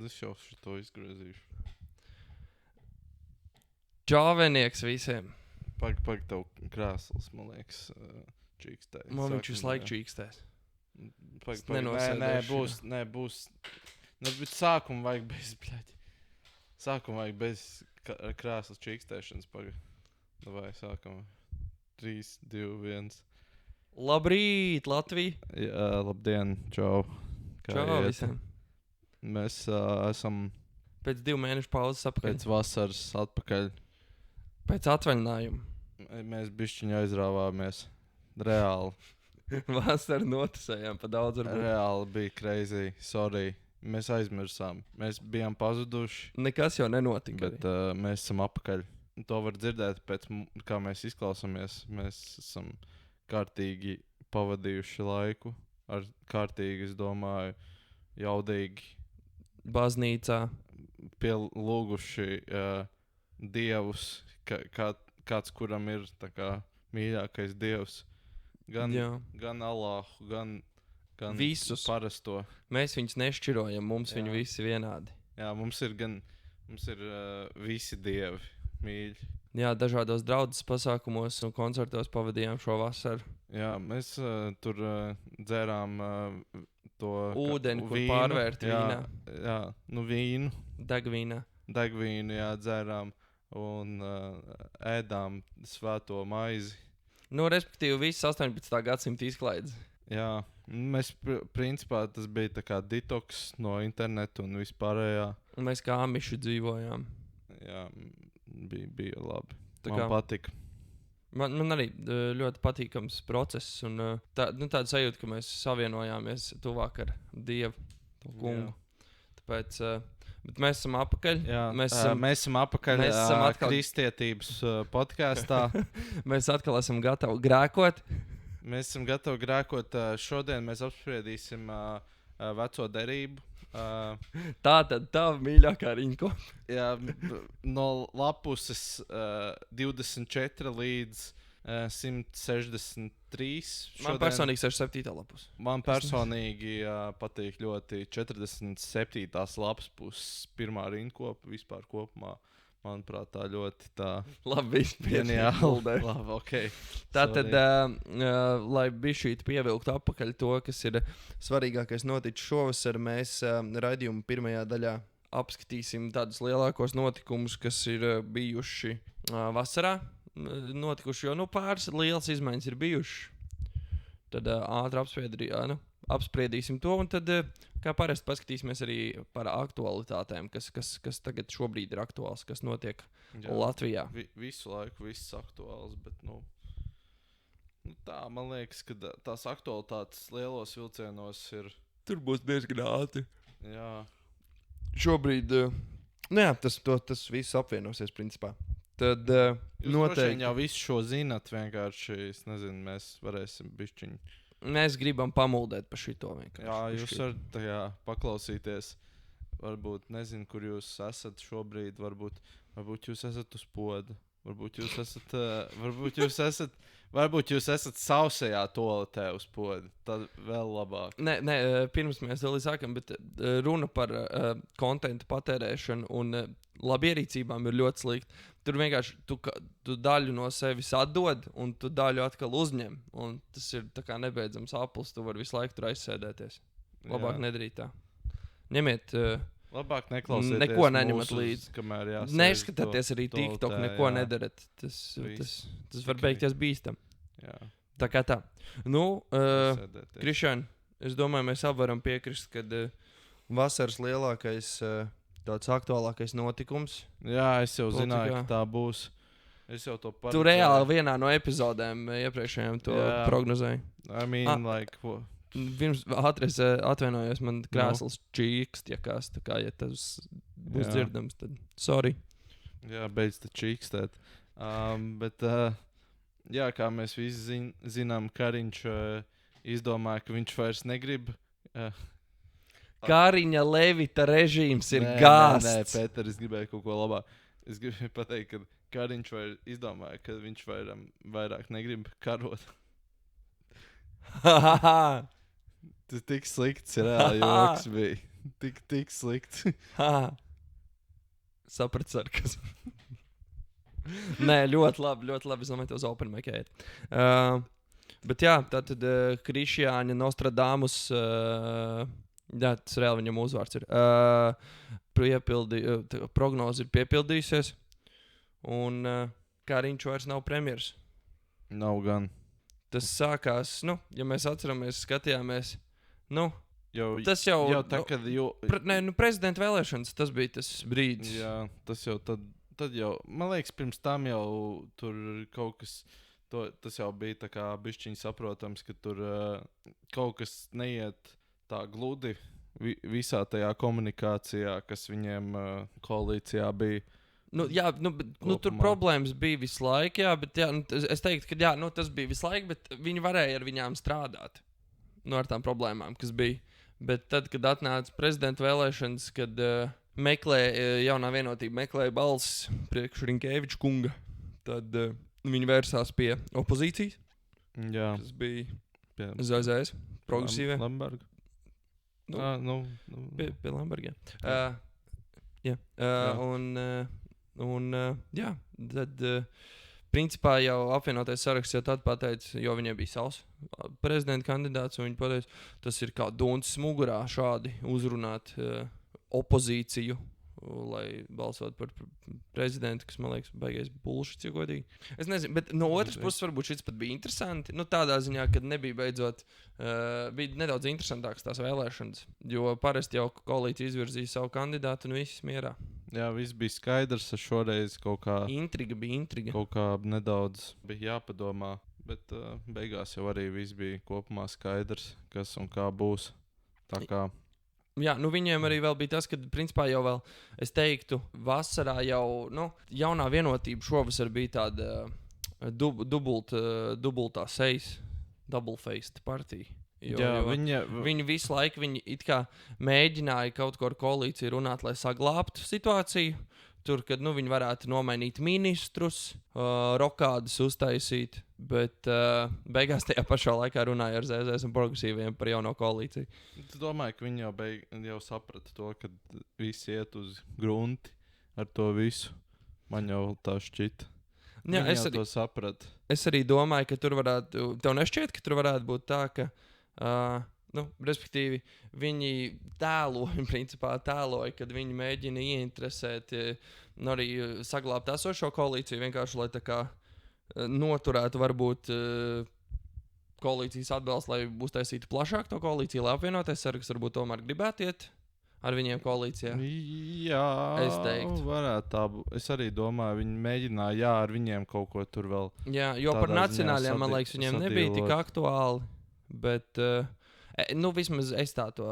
Es jau šito izgriezīšu. Čāvenieks visiem. Pag tev krēsls, man liekas, čīkstē. Man viņš visu laiku čīkstēs. Nē, būs. Nu, bet sākumu vajag bez, bļaļ. Sākumu vajag bez krēslas čīkstēšanas. Vai sākam. 3, 2, 1. Labrīt, Latvija. Jā, labdien, čau. Čau visiem. Mēs esam Pēc 2 mēnešu pauzes apakaļ. pēc vasaras atpakaļ. Pēc atvaļinājuma. Mēs bišķiņi aizrāvāmies. Reāli. Vasaru notusējām pa daudz varbūt. Reāli bija crazy. Sorry. Mēs aizmirsām. Mēs bijām pazuduši, Nekas jau nenotika. bet mēs esam apakaļ. To var dzirdēt pēc, kā mēs izklausāmies. Mēs esam kārtīgi pavadījuši laiku. Ar kārtīgi, es domāju, jaudīgi Baznīcā. pielūguši dievus, kāds, kuram ir tā kā mīļākais dievs. Gan Allahu, gan Visus. parasto. Mēs viņus nešķirojam, mums viņi visi vienādi. Jā, mums ir visi dievi mīļi. Jā, dažādos draudzes pasākumos un koncertos pavadījām šo vasaru. Jā, mēs tur dzērām to Ūdeni, kur vīnu. pārvērt vīnā. Jā, nu vīnu, Degvīnā. degvīnu, jā, dzērām un ēdām svēto maizi. Nu, respektīvi, viss 18. gadsimta izklaides. Jā, mēs principā tas bija tā kā detoks no interneta un vispārējā. Un mēs kā amiši dzīvojām. Jā, bija labi. Tā Man kā- patika. Man arī ļoti patīkams process. Un, tāda sajūta, ka mēs savienojāmies tuvāk ar Dievu, to kungu. Tāpēc, bet mēs esam apakaļ. Jā, Mēs mēs esam apakaļ mēs esam atkal- kristietības podkāstā. Mēs atkal esam gatavi grēkot. Mēs esam gatavi grēkot. Šodien mēs apspriedīsim veco derību. Tā tad tava mīļākā rinko. Jā, no lapuses 24 līdz 163. Man personīgi 67. lapus. Man personīgi patīk ļoti 47. lapas puses pirmā rinkopa vispār kopumā. Manuprāt, tā ļoti tā Labi, ģeniāli. Labi, ok. Tātad, lai bišķīt pievilktu apakaļ to, kas ir svarīgākais noticis šovasar, mēs raidījuma pirmajā daļā apskatīsim tādus lielākos notikumus, kas ir bijuši vasarā. Notikuši, jo pāris lielas izmaiņas ir bijušas. Tad ātri apspriedīsim to, un tad, kā parasti, paskatīsimies arī par aktualitātēm, kas tagad šobrīd ir aktuāls, kas notiek Latvijā. Visu laiku viss aktuāls, bet tā, man liekas, ka tās aktualitātes lielos vilcienos ir. Tur būs diezgan ātri. Jā. Šobrīd, tas viss apvienosies, principā. Tad Jūs noteikti jau visu šo zināt, vienkārši, es nezinu, mēs varēsim bišķiņi. mēs gribam pamuldēt par šito vienkārši. Jā, jūs varat tajā paklausīties. Varbūt nezinu, kur jūs esat šobrīd. Varbūt jūs esat uz poda. Varbūt jūs esat sausajā toaletē uz poda. Tad vēl labāk. Nē, pirms mēs vēl sākam, bet runa par kontentu patērēšanu un labierīcībām ir ļoti slikti. Tur vienkārši tu daļu no sevis atdod, un tu daļu atkal uzņem. Un tas ir tā kā nebeidzams aplis, tu vari visu laiku tur aizsēdēties. Labāk nedarīt tā. Ņemiet, labāk neklausieties neko neņemat līdzi. Kamēr jāsēž Neskatieties arī TikTok, neko nedarat. Tas var beigties bīstam. Jā. Tā kā tā. Sēdēties. Krišān, es domāju, mēs abi varam piekrist, ka vasaras lielākais, tāds aktuālākais notikums. Jā, es jau Politikā. zināju, ka tā būs. Es jau to paredzēju. Tu reāli vienā no epizodēm iepriekšējām to prognozēji. I mean, Pirms ātreiz atvainojos, man krēsls čīkstjakās, tā kā, ja tas būs dzirdams, tad sorry. Jā, beidz te čīkstēt. Bet, jā, kā mēs visi zinām, Kariņš izdomāja, ka viņš vairs negrib. Kariņa Levita režīms ir gāsts. Nē, Pēter, es gribēju kaut ko labāk. Es gribēju pateikt, ka Kariņš izdomāja, ka viņš vairāk negrib karot. Tas tik slikts reāli joks bija. Tik slikts. Sapratu sarkasmu. Nē, ļoti labi. Es domāju, uz Open Mic iet. Bet jā, tātad Krišjāņa Nostradamus, jā, tas reāli viņam uzvārds ir, prognoze ir piepildījusies, un Kariņš vairs nav premjers. Nav gan. Tas sākās, ja mēs atceramies, skatījāmies, tas jau tā, kad prezidenta vēlēšanas, tas bija tas brīdis. Jā, tas jau tad jau, man liekas, pirms tam jau tur kaut kas, tas jau bija tā kā bišķiņ saprotams, ka tur kaut kas neiet tā gludi visā tajā komunikācijā, kas viņiem koalīcijā bija. Tur problēmas bija visu laiku, jā, bet jā, es teiktu, ka jā, tas bija visu laiku, bet viņi varēja ar viņām strādāt. Ar tām problēmām, kas bija. Bet tad, kad atnāca prezidenta vēlēšanas, kad jaunā vienotība meklēja balsis priekš Rinkēviča kunga, tad viņi vērsās pie opozīcijas. Jā. Tas bija ZZS, progresīvie. Lamberga. Pie Lamberga. Jā. Jā, tad principā jau apvienotais saraksts jau tad pateica, jo viņiem bija savs prezidenta kandidāts, un viņi pateica, tas ir kā duncis mugurā šādi uzrunāt opozīciju, lai balsot par prezidentu, kas, man liekas, baigais bullshit, ja godīgi. Es nezinu, bet no otras puses varbūt šis pat bija interesanti. Tādā ziņā, kad nebija beidzot, bija nedaudz interesantāks tās vēlēšanas, jo parasti jau koalīcija izvirzīja savu kandidātu un viss mierā. Jā, viss bija skaidrs, šoreiz kaut kā... Intriga. Kaut kā nedaudz bija jāpadomā, bet beigās jau arī viss bija kopumā skaidrs, kas un kā būs. Tā kā... Jā, viņiem arī vēl bija tas, ka principā jau vēl, es teiktu, vasarā jau, jaunā vienotība šovasar bija tāda dubultā sejas, double-faced partija. Viņi visu laiku it kā mēģināja kaut ko ar koalīciju runāt, lai saglābtu situāciju. Tur, kad viņi varētu nomainīt ministrus, rokādas uztaisīt, bet beigās tajā pašā laikā runāja ar ZZS un progresīviem par jauno koalīciju. Es domāju, ka viņi jau saprata to, ka visi iet uz grunti ar to visu. Man jau tā šķita. Jā, es arī to sapratu. Es arī domāju, ka tur varētu, tev nešķiet, ka tur varētu būt tā, ka respektīvi, viņi tēloja, kad viņi mēģina ieinteresēt, arī saglābt esošo koalīciju, vienkārši, lai tā kā noturētu varbūt koalīcijas atbalstu, lai uztaisītu plašāk to koalīciju, lai apvienoties saraksts varbūt tomēr gribētu iet ar viņiem koalīcijā. Jā, es teiktu. Varētu tā būt. Es arī domāju, viņi mēģināja, ar viņiem kaut ko tur vēl. Jā, jo par nacionāļiem, man liekas, viņiem nebija tik aktuāli. Bet, vismaz es tā to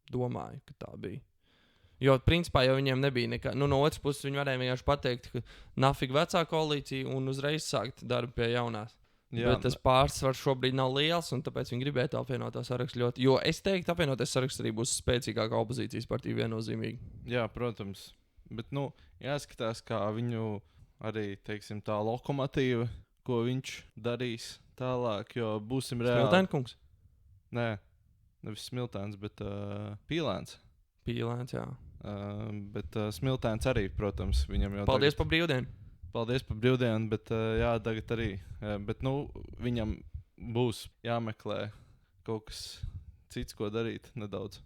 domāju, ka tā bija. Jo, principā, jau viņiem nebija nekā. No otras puses, viņi varēja vienkārši pateikt, ka nafig vecā koalīcija un uzreiz sākt darbu pie jaunās. Jā, bet tas pārsvars šobrīd nav liels, un tāpēc viņi gribētu apvienotā sarakstu ļoti. Jo es teiktu, apvienotais saraksts arī būs spēcīgāka opozīcijas partija viennozīmīgi. Jā, protams. Bet, jāskatās, kā viņu arī, teiksim, tā lokomotīva, ko viņš darīs tālāk, jo būsim reāli. Smiltēnkungs? Nē, nevis Smiltēns, bet Pīlēns. Pīlēns, jā. Bet Smiltēns arī, protams, viņam jau Paldies par brīvdienu. Paldies par brīvdienu, bet jā, tagad arī. Bet, viņam būs jāmeklē kaut kas cits, ko darīt nedaudz.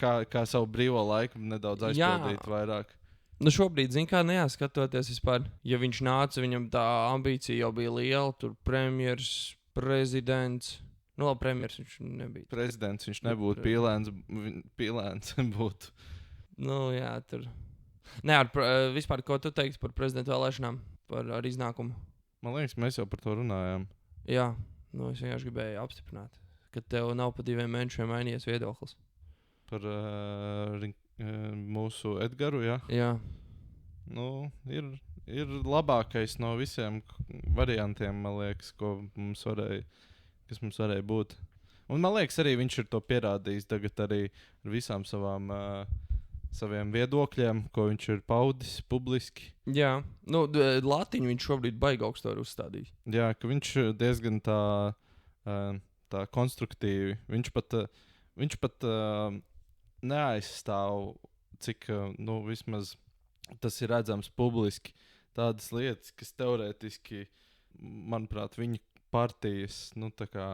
Kā savu brīvo laiku nedaudz aizpildīt vairāk. Šobrīd, kā neskatoties vispār, ja viņš nāca, viņam tā ambīcija jau bija liela, tur premjers, prezidents. Labi, premjers viņš nebija. Prezidents viņš nebūtu, Pīlēns būtu. Jā, tur. Nē, vispār, ko tu teiksi par prezidenta vēlēšanām, ar iznākumu? Man liekas, mēs jau par to runājām. Jā, es vienkārši gribēju apstiprināt, ka tev nav pa 2 mēnešiem mainījies viedoklis. Par mūsu Edgaru, jā? Jā. Ir labākais no visiem variantiem, man liekas, kas mums varēja būt. Un man liekas, arī viņš ir to pierādījis tagad arī ar visām saviem viedokļiem, ko viņš ir paudis publiski. Jā, latiņu viņš šobrīd baigi augstu uzstādījis. Jā, ka viņš diezgan tā konstruktīvi. Viņš pat viņš pat neaizstāv, cik, vismaz tas ir redzams publiski, tādas lietas, kas teorētiski, manuprāt, viņa partijas, tā kā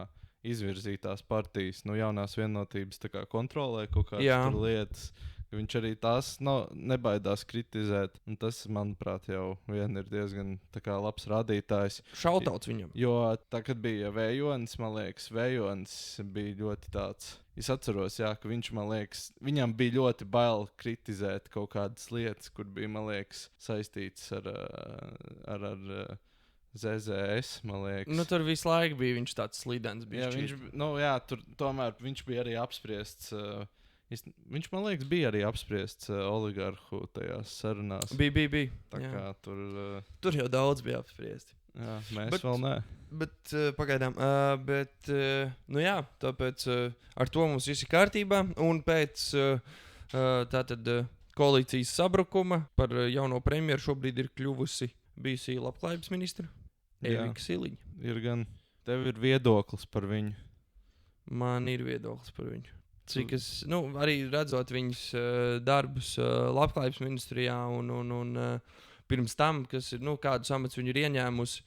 izvirzītās partijas, jaunās vienotības tā kā kontrolē kaut kādas tur lietas. Viņš arī tās nebaidās kritizēt, un tas, manuprāt, jau vien ir diezgan tā kā labs rādītājs. Šautauts viņam. Jo tā, kad bija Vējonis, man liekas, Vējonis bija ļoti tāds. Es atceros, ka viņš, man liekas, viņam bija ļoti bail kritizēt kaut kādas lietas, kur bija, man liekas, saistīts ar ZZS, man liekas. Tur visu laiku bija viņš tāds slidens. Tur tomēr viņš bija arī apspriests. Viņš, man liekas, bija arī apspriests oligarhu tajās sarunās. Bija. Tā kā tur jau daudz bija apspriesti. Jā, mēs vēl ne. Bet pagaidām. Tāpēc ar to mums viss ir kārtībā. Un pēc tātad koalīcijas sabrukuma par jauno premjeru šobrīd ir kļuvusi bijusī labklājības ministra Evika Siliņa. Ir gan. Tev ir viedoklis par viņu. Man ir viedoklis par viņu. Cik es, arī redzot viņas darbus labklājības ministrijā un pirms tam, kas ir, kādus amats viņa ir ieņēmusi,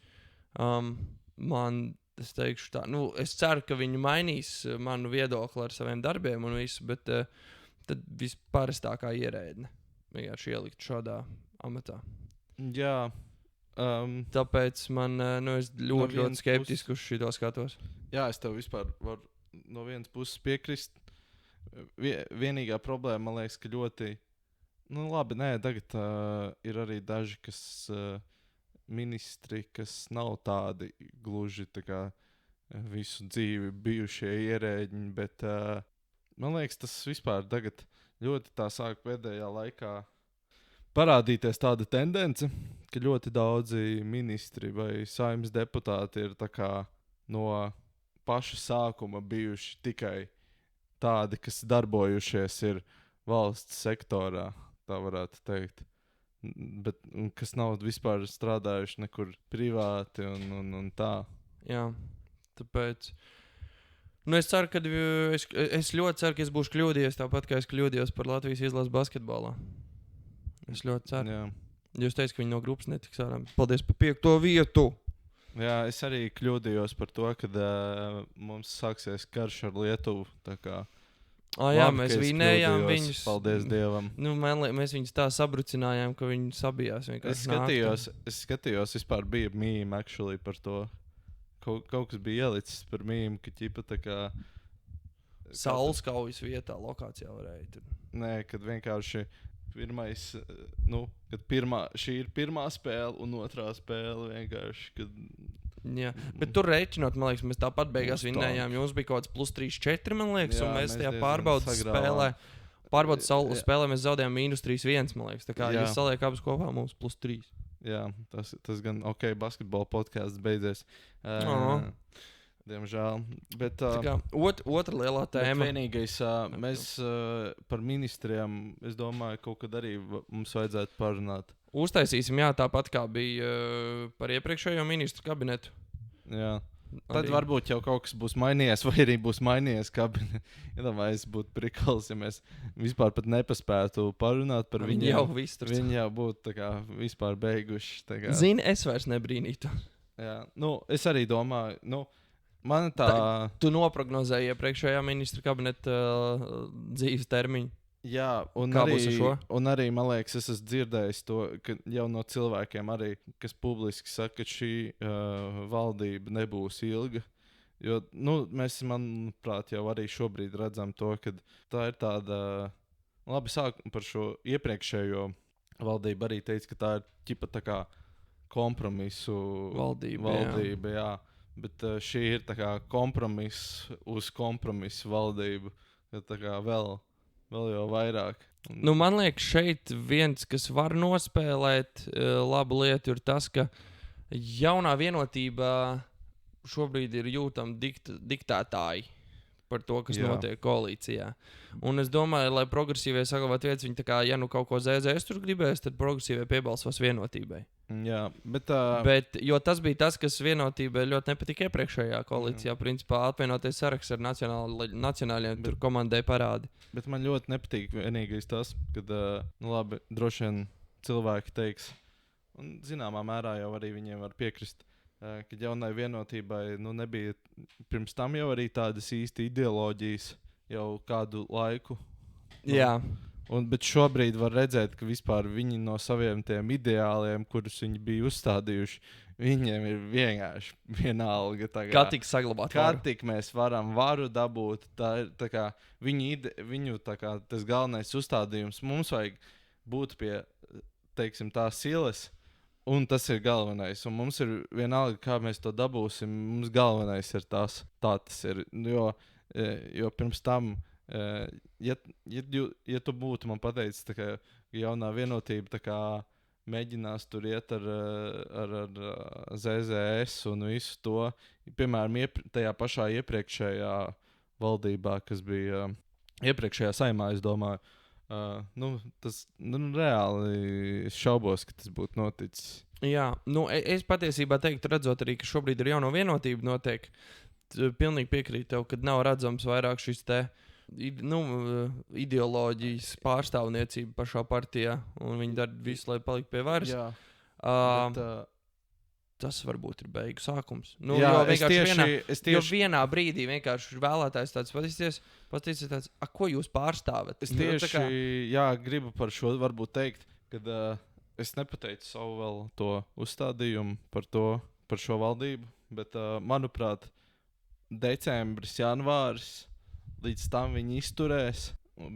es teikšu tā, es ceru, ka viņa mainīs manu viedokli ar saviem darbiem un visu, bet tad visparastākā ierēdne vienkārši ielikt šādā amatā. Jā. Tāpēc man, es ļoti skeptiski uz šito skatos. Jā, es tev vispār varu no vienas puses piekrist. Vienīgā problēma, man liekas, ka ļoti, labi, tagad ir arī daži, kas ministri, kas nav tādi gluži tā kā visu dzīvi bijušie ierēģiņi, bet man liekas, tas vispār tagad ļoti tā sāk pēdējā laikā parādīties tāda tendence, ka ļoti daudzi ministri vai saimnes deputāti ir tā kā no paša sākuma bijuši tikai tādi, kas darbojušies ir valsts sektorā, tā varētu teikt. Bet kas nav vispār strādājuši nekur privāti un tā. Jā, tāpēc. Es ceru, ka es ļoti ceru, ka es būšu kļūdījies tāpat, kā es kļūdījos par Latvijas izlases basketbolā. Es ļoti ceru. Jā. Jūs teicat, ka viņi no grupas netiks ārā. Paldies par 5. vietu! Jā, es arī kļūdījos par to, kad mums sāksies karš ar Lietuvu. Tā kā mēs vinējām viņus. Paldies Dievam. Mēs viņus tā sabrucinājām, ka viņi sabijās. Es skatījos, vispār bija mīme actually par to. Kaut kas bija ielicis par mīmu, ka ķipa tā kā Saules kaujas vietā lokācijā varēja tur. Nē, kad vienkārši pirmais, šī ir pirmā spēle un otrā spēle vienkārši, kad... Jā, bet tur rēķinot, man liekas, mēs tāpat beigās vinējām, jo mums bija kaut kāds plus 3-4, man liekas, un mēs tajā pārbaudas spēlē mēs zaudējām -3-1, man liekas, tā kā jūs saliek abas kopā mums plus 3. Jā, tas gan basketbola podcasts beidzies. Diemžēl. Bet, otra lielā tēma. Vienīgais, mēs par ministriem, es domāju, kaut kad arī mums vajadzētu parunāt. Uztaisīsim, tāpat kā bija par iepriekšējo ministru kabinetu. Jā. Tad varbūt jau kaut kas būs mainījies, vai arī būs mainījies kabinets. Iedomājies, būtu prikals, ja mēs vispār pat nepaspētu parunāt par viņiem. Viņi jau būtu tā kā vispār beiguši. Tā kā. Zini, es vairs nebrīnītu. Jā, es arī domāju, man tā... Tu noprognozēji iepriekšējā ministra kabineta dzīves termiņu. Jā, un arī, man liekas, es esmu dzirdējis to, ka jau no cilvēkiem arī, kas publiski saka, ka šī valdība nebūs ilga. Jo, mēs, manuprāt, jau arī šobrīd redzam to, ka tā ir tāda... Labi, sākam par šo iepriekšējo valdību arī teica, ka tā ir ķipa tā kā kompromisu valdība, jā. Bet šī ir tā kā kompromiss uz kompromisu valdību, tā kā vēl jau vairāk. Man liekas, šeit viens, kas var nospēlēt labu lietu, ir tas, ka jaunā vienotība šobrīd ir jūtama diktētāji par to, kas Jā. notiek koalīcijā. Un es domāju, lai progresīvie saglabātu vietas, viņi tā kā, ja nu kaut ko ZZS tur gribēs, tad progresīvie piebalsos vienotībai. Jā, Bet, jo tas bija tas, kas vienotībai ļoti nepatika iepriekšējā koalīcijā. Principā apvienoties saraksts ar nacionālajiem tur komandai parādi. Bet man ļoti nepatīk vienīgais tas, kad, nu labi, droši vien cilvēki teiks, un zināmā mērā jau arī viņiem var piekrist, ka jaunai vienotībai nu, nebija pirms tam jau arī tādas īsti ideoloģijas jau kādu laiku. Nu, Jā. Bet šobrīd var redzēt, ka vispār viņi no saviem tiem ideāliem, kurus viņi bija uzstādījuši, viņiem ir vienkārši vienalga. Kā tik saglabāt varu? Kā tik mēs varam varu dabūt, tā ir tā kā viņu tā kā tas galvenais uzstādījums. Mums vajag būt pie, teiksim, tās silas, un tas ir galvenais. Un mums ir vienalga, kā mēs to dabūsim, mums galvenais ir tas. Tā tas ir, jo pirms tam, ja tu būtu man pateicis, tā kā jaunā vienotība tā kā mēģinās tur iet ar ZZS un visu to, piemēram, tajā pašā iepriekšējā valdībā, kas bija iepriekšējā saimā, es domāju, tas reāli šaubos, ka tas būtu noticis. Jā, es patiesībā teiktu, redzot arī, ka šobrīd ir jauno vienotība notiek, pilnīgi piekrītu tev, kad nav redzams vairāk šis te ideoloģijas pārstāvniecība pašā partijā, un viņi dara visu, lai paliktu pie varas. Jā, tas varbūt ir beigu sākums. Jā, Jo vienā brīdī vienkārši vēlētājs tāds patīcies tāds, ko jūs pārstāvat? Es tieši gribu par šo varbūt teikt, kad es nepateicu savu vēl to uzstādījumu par šo valdību, bet manuprāt, decembris, janvāris, līdz tam viņi izturēs,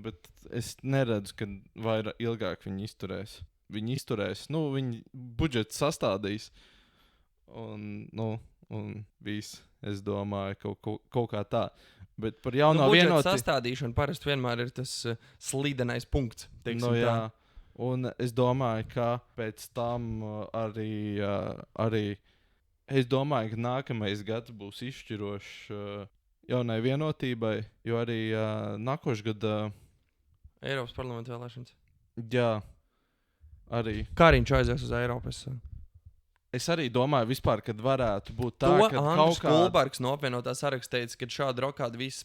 bet es neredzu, ka vairāk ilgāk viņi izturēs. Viņi izturēs, viņi budžetu sastādīs, un viss, es domāju, kaut kā tā. Bet par jauno vienotību sastādīšanu parasti vienmēr ir tas slidenais punkts. Jā, un es domāju, ka pēc tam arī es domāju, ka nākamais gads būs izšķirošs jaunai vienotībai, jo arī nākošais gads Eiropas parlamenta vēlēšanas. Jā, arī. Kā viņš aizies uz Eiropas? Es arī domāju, vispār, kad varētu būt tā, ka Andris Kulbergs no apvienotā saraksta teica, ka šāda rokāda viss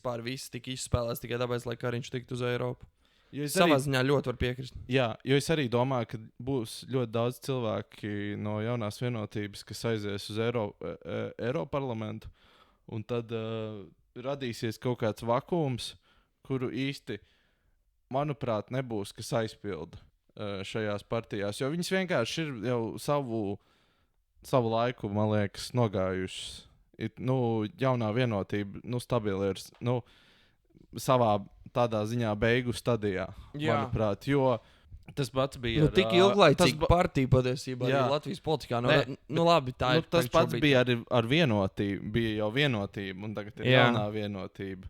tika izspēlēts tikai tāpēc, lai Kariņš tiktu uz Eiropu. Savā ziņā ļoti var piekrist. Jā, jo es arī domāju, ka būs ļoti daudz cilvēki no jaunās vienotības, kas aizies uz Eiroparlamentu, un tad radīsies kaut kāds vakums, kuru īsti, manuprāt, nebūs, kas aizpilda šajās partijās. Jo viņas vienkārši ir jau savu laiku, man liekas, nogājušas. Jaunā vienotība, stabili ir, savā tādā ziņā beigu stadijā, manuprāt. Jo tas pats bija tik ilglaicīga partija patiesībā arī Latvijas politikā. Labi, tā ir. Tas pats bija arī ar vienotību. Bija jau vienotība, un tagad ir jaunā vienotība.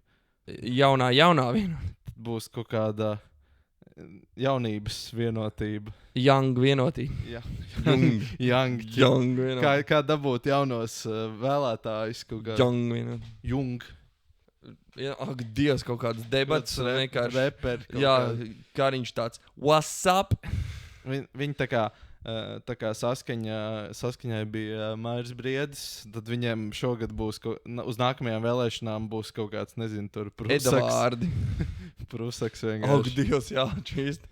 Jaunā vienotība. Būs kaut kāda jaunības vienotība. Young vienotība. Young vienotība. Kā dabūt jaunos vēlētājus kaut kādā. Young vienotība. Jung. Ak, Dievs, kaut kādas debatas. Reperi. Jā, Kariņš tāds, what's up? Viņi tā kā saskaņai bija Mairis Briedis, tad viņiem šogad būs, uz nākamajām vēlēšanām būs kaut kāds, nezinu, tur Edvārdi. Prusaks vienkārši. Ak, Dievs, jā, čīst.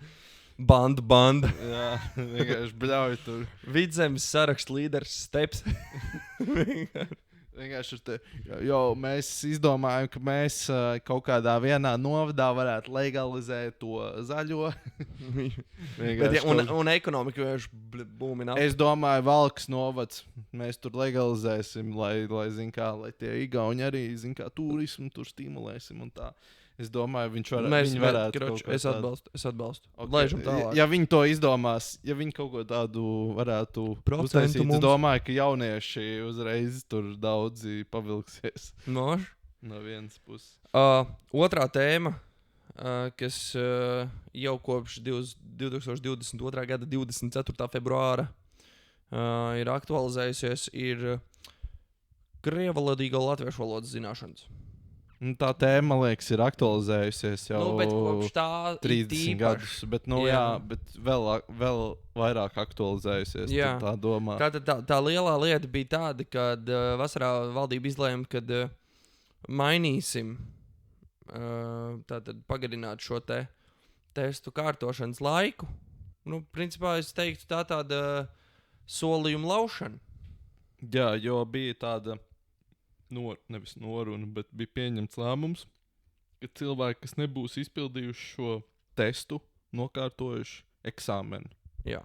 Banda. Jā, vienkārši bļauj tur. Vidzemes sarakstu līderis Steps. Vienkārši mēs izdomājam, ka mēs kaut kādā vienā novadā varētu legalizēt to zaļo. Un ekonomika vienkārši būmina. Es domāju, Valkas novads, mēs tur legalizēsim, lai tie Igauni arī, turismu tur stimulēsim un tā. Es domāju, viņi varētu. Es atbalstu. Okay. Laižam tālāk. Ja viņi to izdomās, ja viņi kaut ko tādu varētu uztaisīt, es domāju, ka jaunieši uzreiz tur daudzi pavilksies. No vienas puses. Otrā tēma, kas jau kopš 2022. gada 24. februāra ir aktualizējusies, ir krievalodīgo latviešu valodas zināšanas. Tā tēma, man liekas, ir aktualizējusies jau bet kopš tā 30 gadus. Bet, bet vēl vairāk aktualizējusies. Tā domā. Tā lielā lieta bija tāda, kad vasarā valdība izlēma, kad mainīsim, tātad pagarināt šo testu kārtošanas laiku. Principā es teiktu tāda solījuma laušana. Jā, jo bija tāda. Nevis noruna, bet bija pieņemts lēmums, ka cilvēki, kas nebūs izpildījuši šo testu, nokārtojuši eksāmenu. Jā.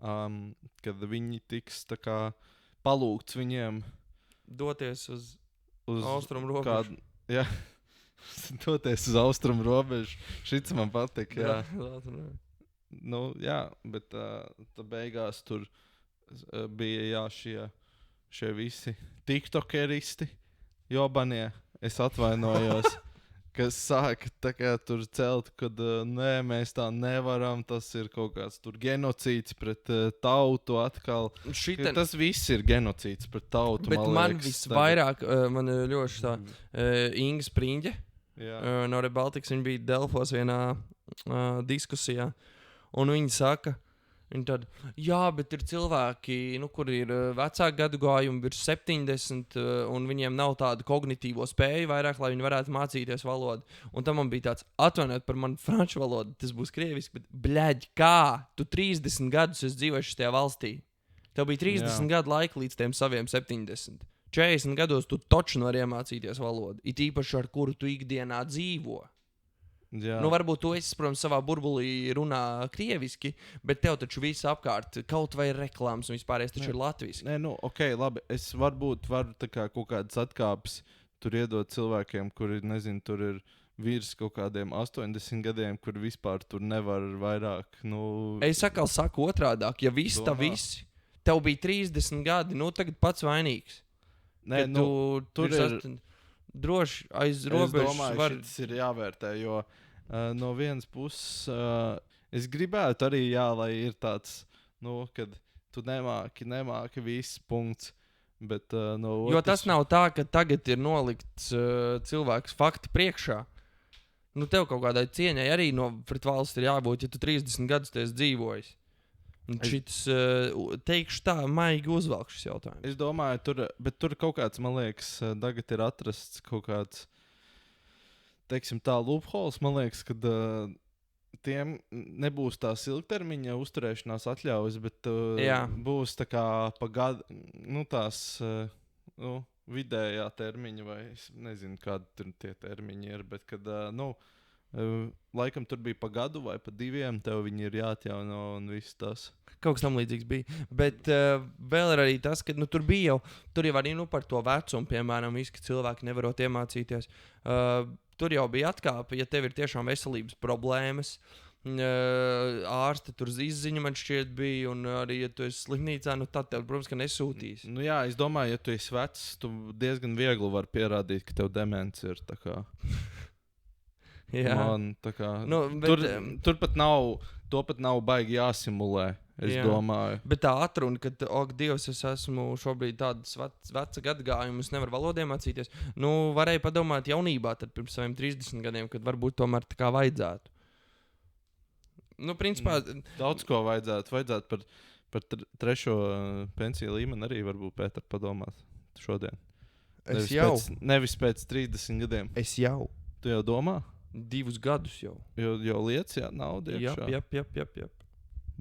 Kad viņi tiks palūgts viņiem doties uz austrumu robežu. Jā, doties uz austrumu robežu. Šits man patīk. Jā, jā, bet tā beigās tur bija šie visi tiktokeristi, jobanie, es atvainojos, kas sāka tur celt, kad nē, mēs tā nevaram, tas ir kaut kāds tur genocīds pret tautu atkal. Tas viss ir genocīds pret tautu, bet man visvairāk, man ļoti tā Inga Spriņģe no Rebaltikas, viņa bija Delfos vienā diskusijā, un viņa saka, jā, bet ir cilvēki, kur ir vecāki gadu gājumi, virs 70, un viņiem nav tādu kognitīvo spēju vairāk, lai viņi varētu mācīties valodu. Un tam man bija tāds, atvainojiet par manu franču valodu, tas būs krieviski, bet, bļaļ, kā? Tu 30 gadus esi dzīvojis šajā valstī. Tev bija 30 gadu laika līdz tiem saviem 70. 40 gados tu toču vari iemācīties valodu, it īpaši ar kuru tu ikdienā dzīvo. Jā. Varbūt tu esi, protams, savā burbulī runā krieviski, bet tev taču viss apkārt, kaut vai reklāmas un vispārējais taču ir latviski. Nē, ok, labi. Es varu kaut kādas atkāpes tur iedot cilvēkiem, kuri, nezinu, tur ir virs kaut kādiem 80 gadiem, kur vispār tur nevar vairāk. Es saku otrādāk, ja viss tā visi, tev bija 30 gadi, tagad pats vainīgs. Nē, tur ir droši aiz robežas. Es domāju, šis ir jāvērtē, jo no vienas puses es gribētu arī, lai ir tāds, kad tu nemāki viss punkts, bet no otras... Jo tas nav tā, ka tagad ir nolikts cilvēks fakti priekšā. Tev kaut kādai cieņai arī pret valsts ir jābūt, ja tu 30 gadus esi dzīvojis. Šis, teikšu tā, maigi uzvelk šis jautājums. Es domāju, tur kaut kāds, man liekas, tagad ir atrasts kaut kāds, teiksim tā, loopholes, man liekas, kad tiem nebūs tās ilgtermiņa uzturēšanās atļaujas, bet būs tā kā pa gadu, tās, vidējā termiņa, vai es nezinu, kādi tur tie termiņi ir, bet kad, laikam tur bija pa gadu vai pa 2, tev viņi ir jāatjauno un viss tas. Kaut kas tam līdzīgs bija. Bet vēl ir arī tas, ka tur bija tur jau arī par to vecumu, piemēram, ka cilvēki nevarot iemācīties. Tur jau bija atkāpe, ja tev ir tiešām veselības problēmas. Ārste tur izziņa man šķiet bija, un arī, ja tu esi slimnīcā, tad tev, protams, ka nesūtīs. Jā, es domāju, ja tu esi vecs, tu diezgan viegli vari pierādīt, ka tev demence ir tā kā... Jā. Man, kā, bet, tur pat nav baigi jāsimulē, es domāju. Bet tā atruna, ka, Dievs, es esmu šobrīd tāds veca gadagājuma, es nevaru valodiem mācīties. Varēja padomāt jaunībā, tad pirms saviem 30 gadiem, kad varbūt tomēr tā kā vajadzētu. Principā... Daudz ko vajadzētu. Vajadzētu par 3. pensiju līmeni arī varbūt Pēter padomāt šodien. Nevis pēc 30 gadiem. Es jau. Tu jau domā? 2 gadus jau. Jau lietas, nauda iekšā. Jā.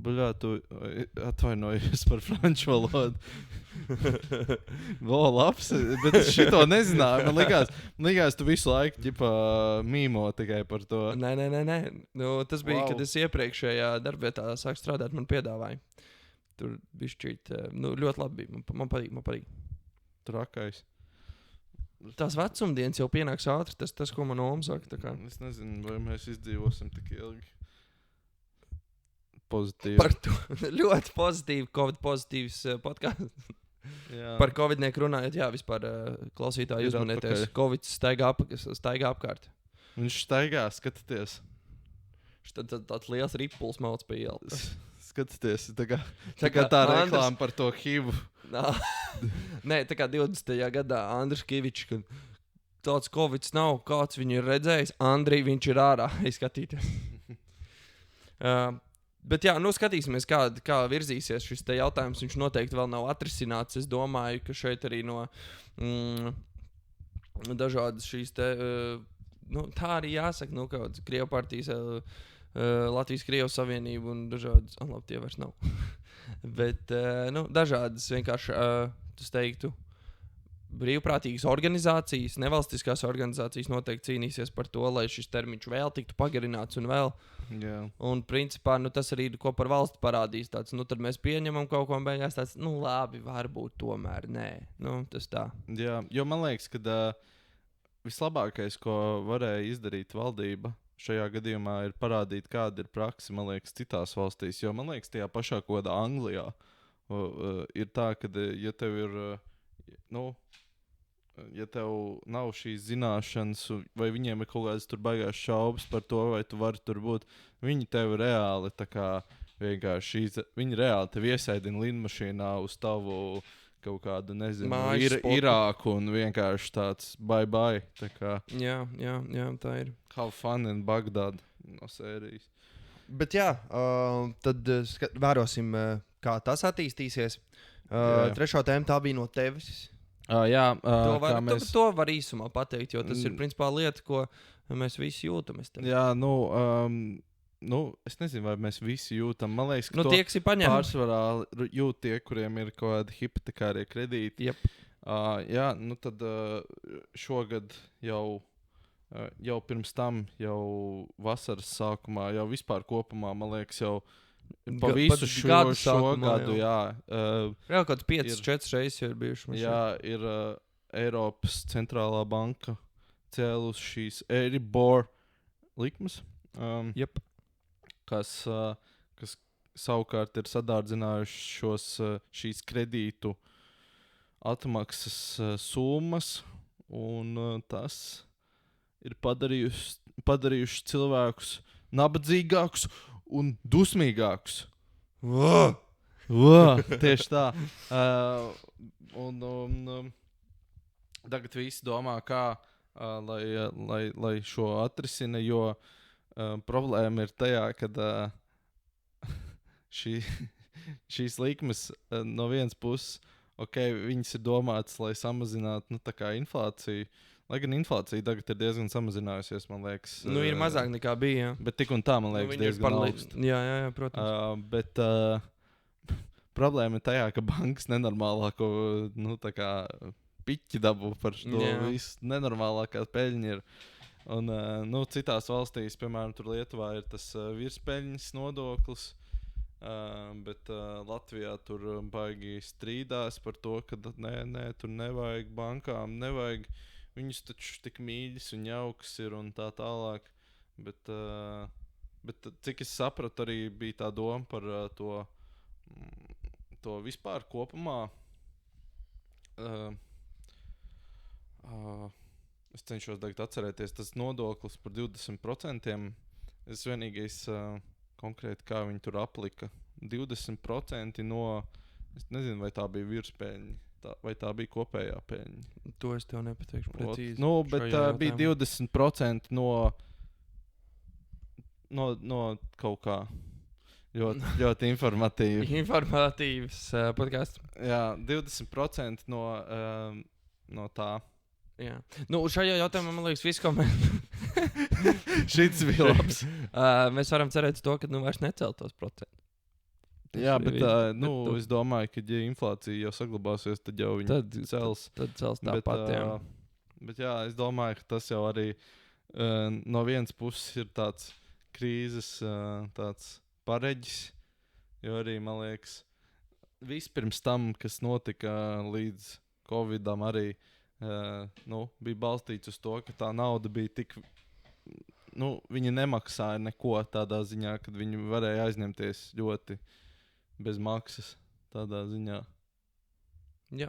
Buļā, tu atvainojies par franču valodu. Labs, bet es šito nezināju. Man likās, tu visu laiku mīmo tikai par to. Nē. Tas bija, kad es iepriekšējā darbvietā sāku strādāt, man piedāvāja. Tur bišķīt, ļoti labi bija. Man patīk. Trakais. Tās vecumdienas jau pienāks ātri, tas ko man Oma saka. Es nezinu, vai mēs izdzīvosim tik ilgi. Pozitīvi. Par to ļoti pozitīvi, Covid pozitīvs podkāsts. Par Covidnieku runājot, vispār klausītāji uzmanieties. Covid staigā apkārt. Viņš staigā, skatieties. Tāds liels ripuls mauc pie ielas. Skatieties, tā kā tā reklāma par to HIV. Nē, tā kā 20. gadā Andris Kivičs, kad tāds Covid nav, kāds viņu ir redzējis. Andrij, viņš ir ārā, izskatīties. Bet jā, nu skatīsimies, kā virzīsies šis te jautājums. Viņš noteikti vēl nav atrisināts. Es domāju, ka šeit arī no dažādas šīs te, nu tā arī jāsaka, nu kādas Krievu partijas, Latvijas-Krievu savienība un dažādas, labi, tie vairs nav. Bet, nu, dažādas vienkārši, es teiktu, brīvprātīgas organizācijas, nevalstiskās organizācijas noteikti cīnīsies par to, lai šis termiņš vēl tiktu pagarināts un vēl. Yeah. Un principā, nu, tas arī ko par valsti parādīs. Tāds, nu, tad mēs pieņemam kaut ko un beigās tāds, nu, labi, varbūt tomēr nē. Nu, tas tā. Jā, jo man liekas, ka vislabākais, ko varēja izdarīt valdība šajā gadījumā, ir parādīt, kāda ir praksa, man liekas, citās valstīs. Jo man liekas, tajā pašā kodā Anglijā ir tā, ka, ja tev ir, nu, ja tev nav šīs zināšanas, vai viņiem ir kaut kādas tur baigās šaubas par to, vai tu vari tur būt, viņi tev reāli tā kā vienkārši, viņi reāli tev iesaidina lidmašīnā uz tavu kaut kādu, nezinu, Irāku un vienkārši tāds bye-bye. Tā kā Jā, tā ir. Have fun in Bagdad no sērijas. Bet jā, tad vērosim, kā tas attīstīsies. Trešā tēma tā bija no tevis. Jā, to var īsumā pateikt, jo tas ir principā lieta, ko mēs visi jūtam. Jā, nu, es nezinu, vai mēs visi jūtam. Man liekas, ka nu, tie, kas ir paņemti, pārsvarā jūt tie, kuriem ir kaut kādi hipotekārie kredīti. Yep. Jā, nu tad šogad jau pirms tam, jau vasaras sākumā, jau vispār kopumā, man liekas, jau pa visu šo gadu, jā. Jau kāds 5-4 reizes jau ir bijuši. Jā, ir Eiropas centrālā banka cēlus šīs Euribor likmes, kas savukārt ir sadārdzinājuši šīs kredītu atmaksas summas, un tas ir padarījuši cilvēkus nabadzīgākus un dusmīgākus. Tieši tā. Tagad visi domā, kā lai šo atrisina, jo problēma ir tajā, ka šīs likmes no vienas puses, viņas ir domātas, lai samazinātu tā kā inflāciju. Lai gan inflācija tagad ir diezgan samazinājusies, man liekas. Nu, ir mazāk nekā bija. Jā. Bet tik un tā, man liekas, diezgan augsta. Jā, protams. Bet problēma ir tajā, ka bankas nenormālāko, nu, tā kā piķi dabū par to visu. Nenormālākā peļņa ir. Un, nu, citās valstīs, piemēram, tur Lietuvā ir tas virspeļņas nodoklis, bet Latvijā tur baigi strīdās par to, ka nē, tur nevajag bankām, nevajag. Viņus taču tik mīļas un jaukas ir un tā tālāk. Bet cik es sapratu, arī bija tā doma par to vispār kopumā. Es cenšos tagad atcerēties, tas nodoklis par 20%. Es vienīgais konkrēti, kā viņi tur aplika. 20% no, es nezinu, vai tā bija virspēļņa. Vai tā bija kopējā peļņa? To es tev nepateikšu precīzi. Nu, bet bija 20% no kaut kā ļoti informatīvi. Informatīvs podcasts. Jā, 20% no tā. Jā. Nu, šajā jautājumā, man liekas, viss, ko mēs... Šits bija labs. Mēs varam cerēt to, ka vairs necelt tos procentus. Jā, bet es domāju, ka ja inflācija jau saglabāsies, tad jau viņi cels. Tad cels tāpat, jā. Bet jā, es domāju, ka tas jau arī no vienas puses ir tāds krīzes tāds pareģis, jo arī, man liekas, vispirms tam, kas notika līdz Covidam arī, bija balstīts uz to, ka tā nauda bija tik, viņi nemaksāja neko tādā ziņā, kad viņi varēja aizņemties ļoti bez maksas tādā ziņā. Jā.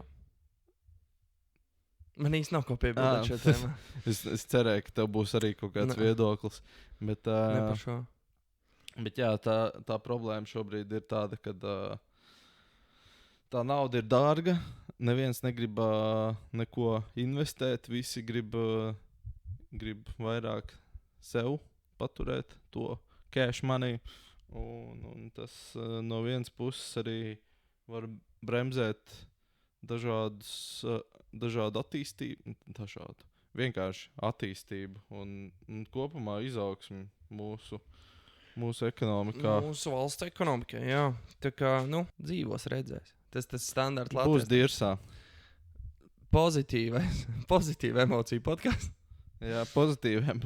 Man īsti nav ko piebilst šajā tēmā. es cerēju, ka tev būs arī kaut kāds viedoklis. Bet, ne par šo. Bet jā, tā problēma šobrīd ir tāda, ka tā nauda ir dārga. neviens negrib neko investēt, visi grib vairāk sev paturēt to cash money. Un tas no vienas puses arī var bremzēt dažādu attīstību, vienkārši attīstību un kopumā izaugsmi mūsu ekonomikā. Mūsu valsts ekonomikā, jā. Tā kā, dzīvos redzēs. Tas standarts Latvijas. Būs dirsā. Pozitīva emocija podkāsts. Jā, pozitīva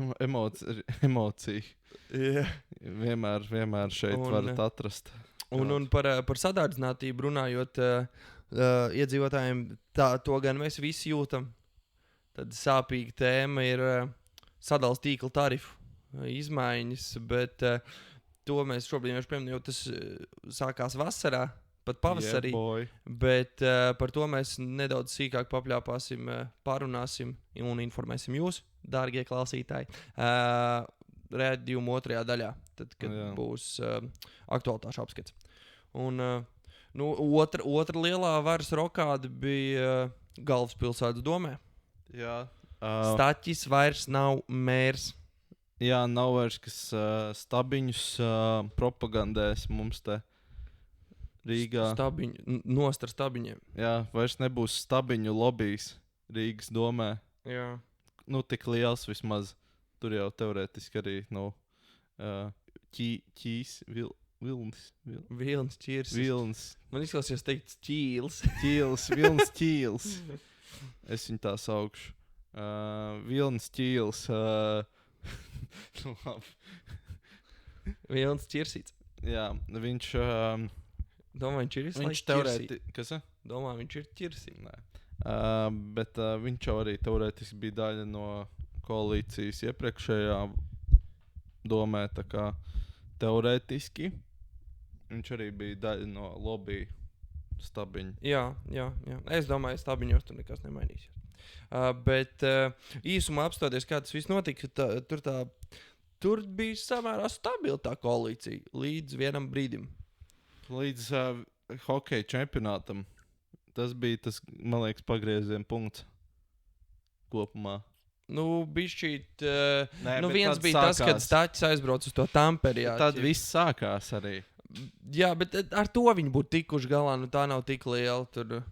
emocija. Yeah. Vienmēr šeit varat atrast. Un par sadārdzinātību runājot, iedzīvotājiem, to gan mēs visi jūtam. Tad sāpīga tēma ir sadales tīkla tarifu izmaiņas, bet to mēs šobrīd pieminam, jo tas sākās vasarā, pat pavasarī. Yeah, bet par to mēs nedaudz sīkāk papļāpāsim, parunāsim un informēsim jūs, dārgie klausītāji, rēdījuma 2. daļā, tad, kad būs aktualitāšu apskats. Un otra lielā varas rokāde bija galvaspilsētas domē. Jā. Staķis vairs nav mērs. Jā, nav vairs, kas stabiņus propagandēs mums te Rīgā. Nost ar stabiņiem. Jā, vairs nebūs stabiņu lobijs Rīgas domē. Jā. Tik liels vismaz. Tur jau teorētiski arī nav Vilnis ķirsis. Man izklausījās teikt ķīls. Vilnis ķīls. Es viņu tā saukšu. Vilnis ķīls. Vilnis ķirsīts. Jā, viņš... Domāju, viņš teorētiski... Kas? Domāju, viņš ir ķirsīts. Nē. Bet viņš jau arī teorētiski bija daļa no koalīcijas iepriekšējā domē, tā kā teorētiski viņš arī bija daļa no lobby stabiņa. Jā. Es domāju, stabiņos tur nekas nemainīsies. Bet īsumā apstāties, kā tas viss notika, tur bija samērā stabila tā koalīcija līdz vienam brīdim. Līdz hokeja čempionātam. Tas bija tas, man liekas, pagrieziena punkts kopumā. Bišķīt... viens bija tas, kad Staķis aizbrauc uz to Tamperi. Tad viss sākās arī. Jā, bet ar to viņi būtu tikuši galā. Tā nav tik liela. Tur...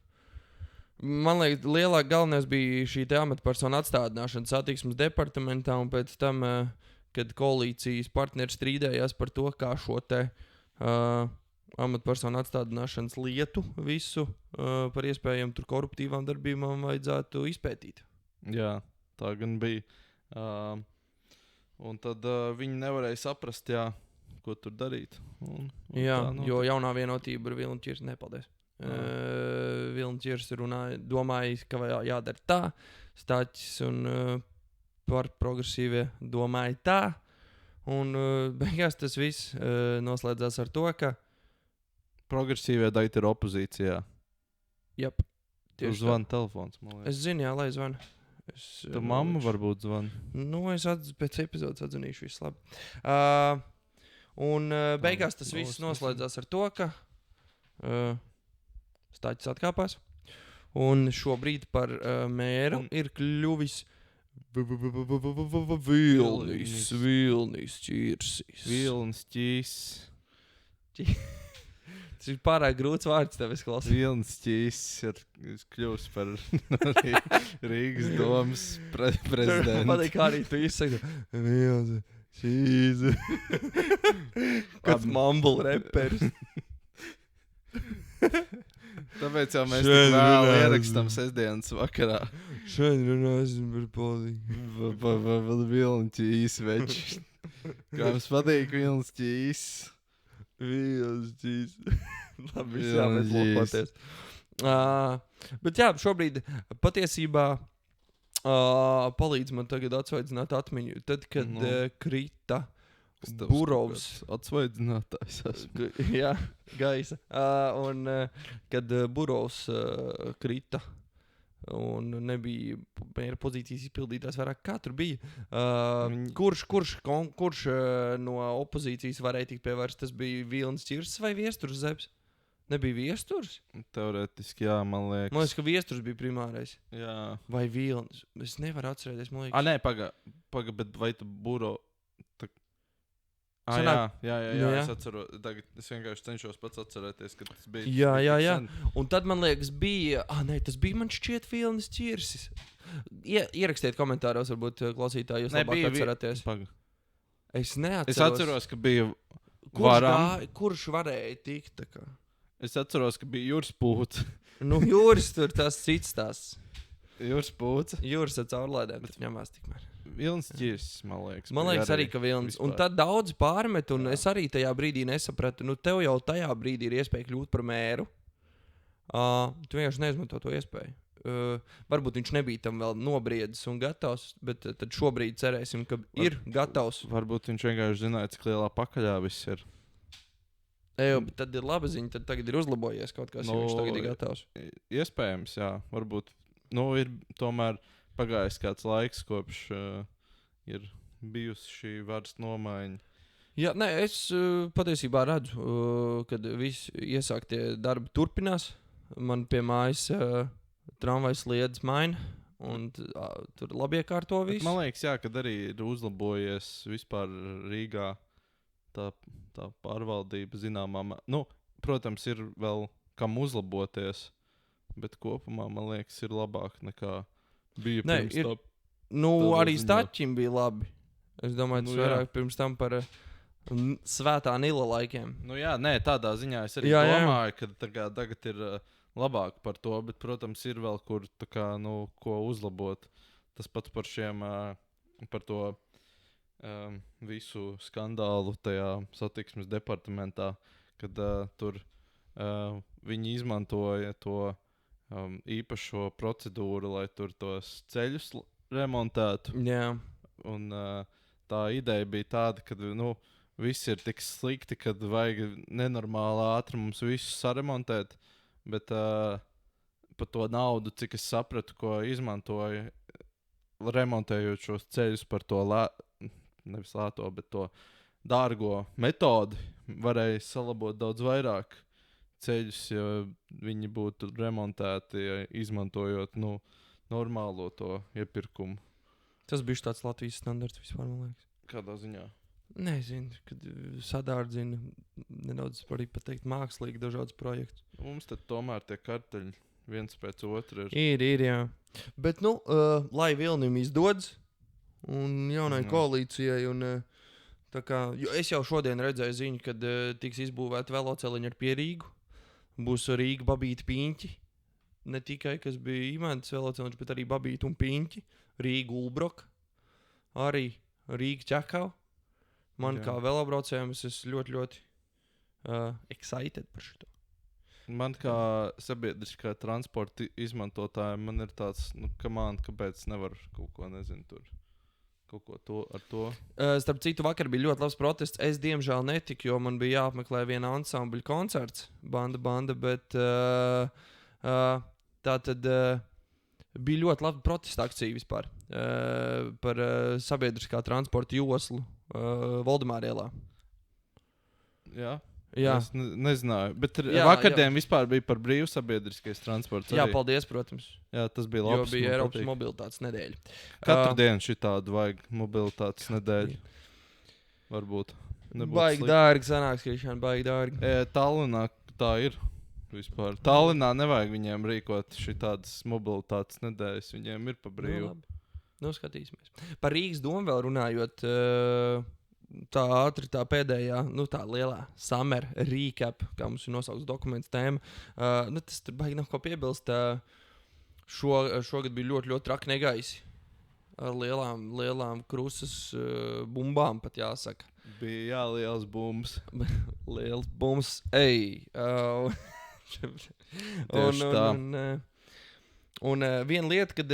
Man liekas, lielāk galvenais bija šī amatpersona atstādināšana satiksmes departamentā. Un pēc tam, kad koalīcijas partneri strīdējās par to, kā šo te amatpersonu atstādināšanas lietu visu par iespējām tur koruptīvām darbībām vajadzētu izpētīt. Jā. Tā gan bija. Un tad viņi nevarēja saprast, ko tur darīt. Jā, jo jaunā vienotība ar Vilni Ķirsi nepaldies. Vilni Ķirsi domāja, ka jādara tā. Staķis un par progresīvie domāja tā. Un beigās tas viss noslēdzās ar to, ka progresīvie daļi ir opozīcijā. Jep. Tur zvana telefons, man liekas. Es zinu, lai zvana. Tu mamma varbūt zvana. Es pēc epizodes atzvanīšu visu labi. Un beigās tas viss noslēdzās ar to, ka Staķis atkāpās. Un šobrīd par mēru ir kļuvis Vilnis Ķirsis. Vilnis Ķīs. Tas ir pārāk grūts vārds, tev es klausos. Vilnis Ķīsis ir kļuvis par Rīgas domas prezidentu. Man kā arī tu izsaki. Vilnis Ķīsis. Kāds mumble reperis. Tāpēc jau mēs tik vēl ierakstam sestdienas vakarā. Šodien runāsim par politiku. Vilnis Ķīsis veči. Kā jums patīk Vilnis Ķīsis? Vilnis Ķīsis. Labi, viss jāmeklēties. Bet jā, šobrīd patiesībā palīdz man tagad atsvaidzināt atmiņu. Tad, kad krita Burovs. Atsvaidzinātājs esmu. Jā, gaisa. Un kad Burovs krita un nebija mēra pozīcijas izpildītājs vairāk, kā tur bija. Kurš no opozīcijas varēja tikt pievērst? Tas bija Vilnis Ķirsis vai Viesturs Zebs? Nebija Viesturs? Teorētiski, jā, man liekas. Man liekas, ka Viesturs bija primārais. Jā. Vai Vilnis? Es nevaru atcerēties, man liekas. Nē, paga, bet vai tu buro... Sanāk- jā, Nu, jā. es atceros. Tagad es vienkārši cenšos pats atcerēties, ka tas bija... Jā. Un tad man liekas, bija. Tas bija man šķiet Vilnis Čirsis. Ierakstiet komentāros, varbūt klausītāji, jūs labāk atceraties. Paga. Es neatceros. Es atceros, ka bija Varam. Kurš varēja tikt tā kā? Es atceros, ka bija Jūras Pūts. Nu, Jūris tur tas cits tās. Jūras Pūts. Jūris ar caurlaidēm, bet ņemās tikmēr. Vilnis Ķirs, man liekas. Man liekas arī, ka Vilnis. Un tad daudz pārmet, un es arī tajā brīdī nesapratu. Nu, tev jau tajā brīdī ir iespēja kļūt par mēru. Tu vienkārši neizmanto to iespēju. Varbūt viņš nebija tam vēl nobriedis un gatavs, bet tad šobrīd cerēsim, ka ir gatavs. Varbūt viņš vienkārši zināja, cik lielā pakaļā viss ir. Bet tad ir laba ziņa, tad tagad ir uzlabojies kaut kas, ja viņš tagad ir gatavs. Iespējams, jā. Varbūt, ir tomēr pagājis kāds laiks, kopš ir bijusi šī varas nomaiņa. Jā, nē, es patiesībā redzu, kad visi iesāktie darbi turpinās. Man pie mājas tramvajas sliedas maina, un tur labi iekārto visu. Man liekas, jā, kad arī ir uzlabojies vispār Rīgā tā pārvaldība zināmā. Protams, ir vēl kam uzlaboties, bet kopumā, man liekas, ir labāk nekā bija pirms tam. Arī Stačim bija labi. Es domāju, tas vairāk pirms tam par svētā Nila laikiem. Tādā ziņā es arī domāju, ka tagad ir labāk par to, bet, protams, ir vēl kur ko uzlabot. Tas pats par šiem, par to visu skandālu tajā satiksmes departamentā, kad tur viņi izmantoja to īpašo procedūru, lai tur tos ceļus remontētu. Jā. Un tā ideja bija tāda, ka viss ir tik slikti, kad vajag nenormālā ātri mums visu saremontēt, bet par to naudu, cik es sapratu, ko izmantoja remontējot šos ceļus par to nevis lēto, bet to dārgo metodi, varēja salabot daudz vairāk ceļus, ja viņi būtu remontēti, izmantojot normālo to iepirkumu. Tas bija tāds Latvijas standarts vispār, man liekas. Kādā ziņā? Nezinu, kad sadārdzina nedaudz arī pateikt mākslīgi dažādas projektus. Mums tad tomēr tie karteļi viens pēc otra ir. Ir, jā. Bet, lai Vilnim izdodas un jaunai koalīcijai, un es jau šodien redzēju ziņu, kad tiks izbūvēta veloceliņa ar Pierīgu. Būs Rīga, Babīta, Piņķi. Ne tikai, kas bija Imants veloceliņš, bet arī Babīta un Piņķi. Rīga, Ulbrok. Arī Rīga, Čakau. Man kā velobraucējiem es esmu ļoti, ļoti excited par šito. Man kā sabiedriskā transporta izmantotājiem, man ir tāds, kāpēc nevar kaut ko, nezinu, tur. Kaut ko ar to. Starp citu, vakar bija ļoti labs protests. Es, diemžēl, netiku, jo man bija jāapmeklē viena ansambļa koncerts. Banda, bet tā tad bija ļoti laba protesta akcija vispār par sabiedriskā transporta joslu Voldemāra ielā. Jā? Jā. Es nezināju, bet vakardien vispār bija par brīvu sabiedriskais transports. Jā, paldies, protams. Jā, tas bija labi. Jo bija Eiropas mobilitātes nedēļa. Katru dienu šitādu vajag mobilitātes nedēļu. Varbūt. Baigi dārgi sanāks, Krišāna, baigi dārgi. Tallinā tā ir vispār. Tallinā nevajag viņiem rīkot šitādas mobilitātes nedēļas. Viņiem ir pa brīvu. Skatīsimies. Par Rīgas domu vēl runājot... Tā ātri, tā pēdējā, tā lielā summer recap, kā mums ir nosaukts dokuments tēma. Tas tur baigi nav ko piebilst. Šogad bija ļoti, ļoti traki negaisi. Ar lielām krusas bumbām, pat jāsaka. Bija liels bumbs. Liels bumbs, ej. Un viena lieta, kad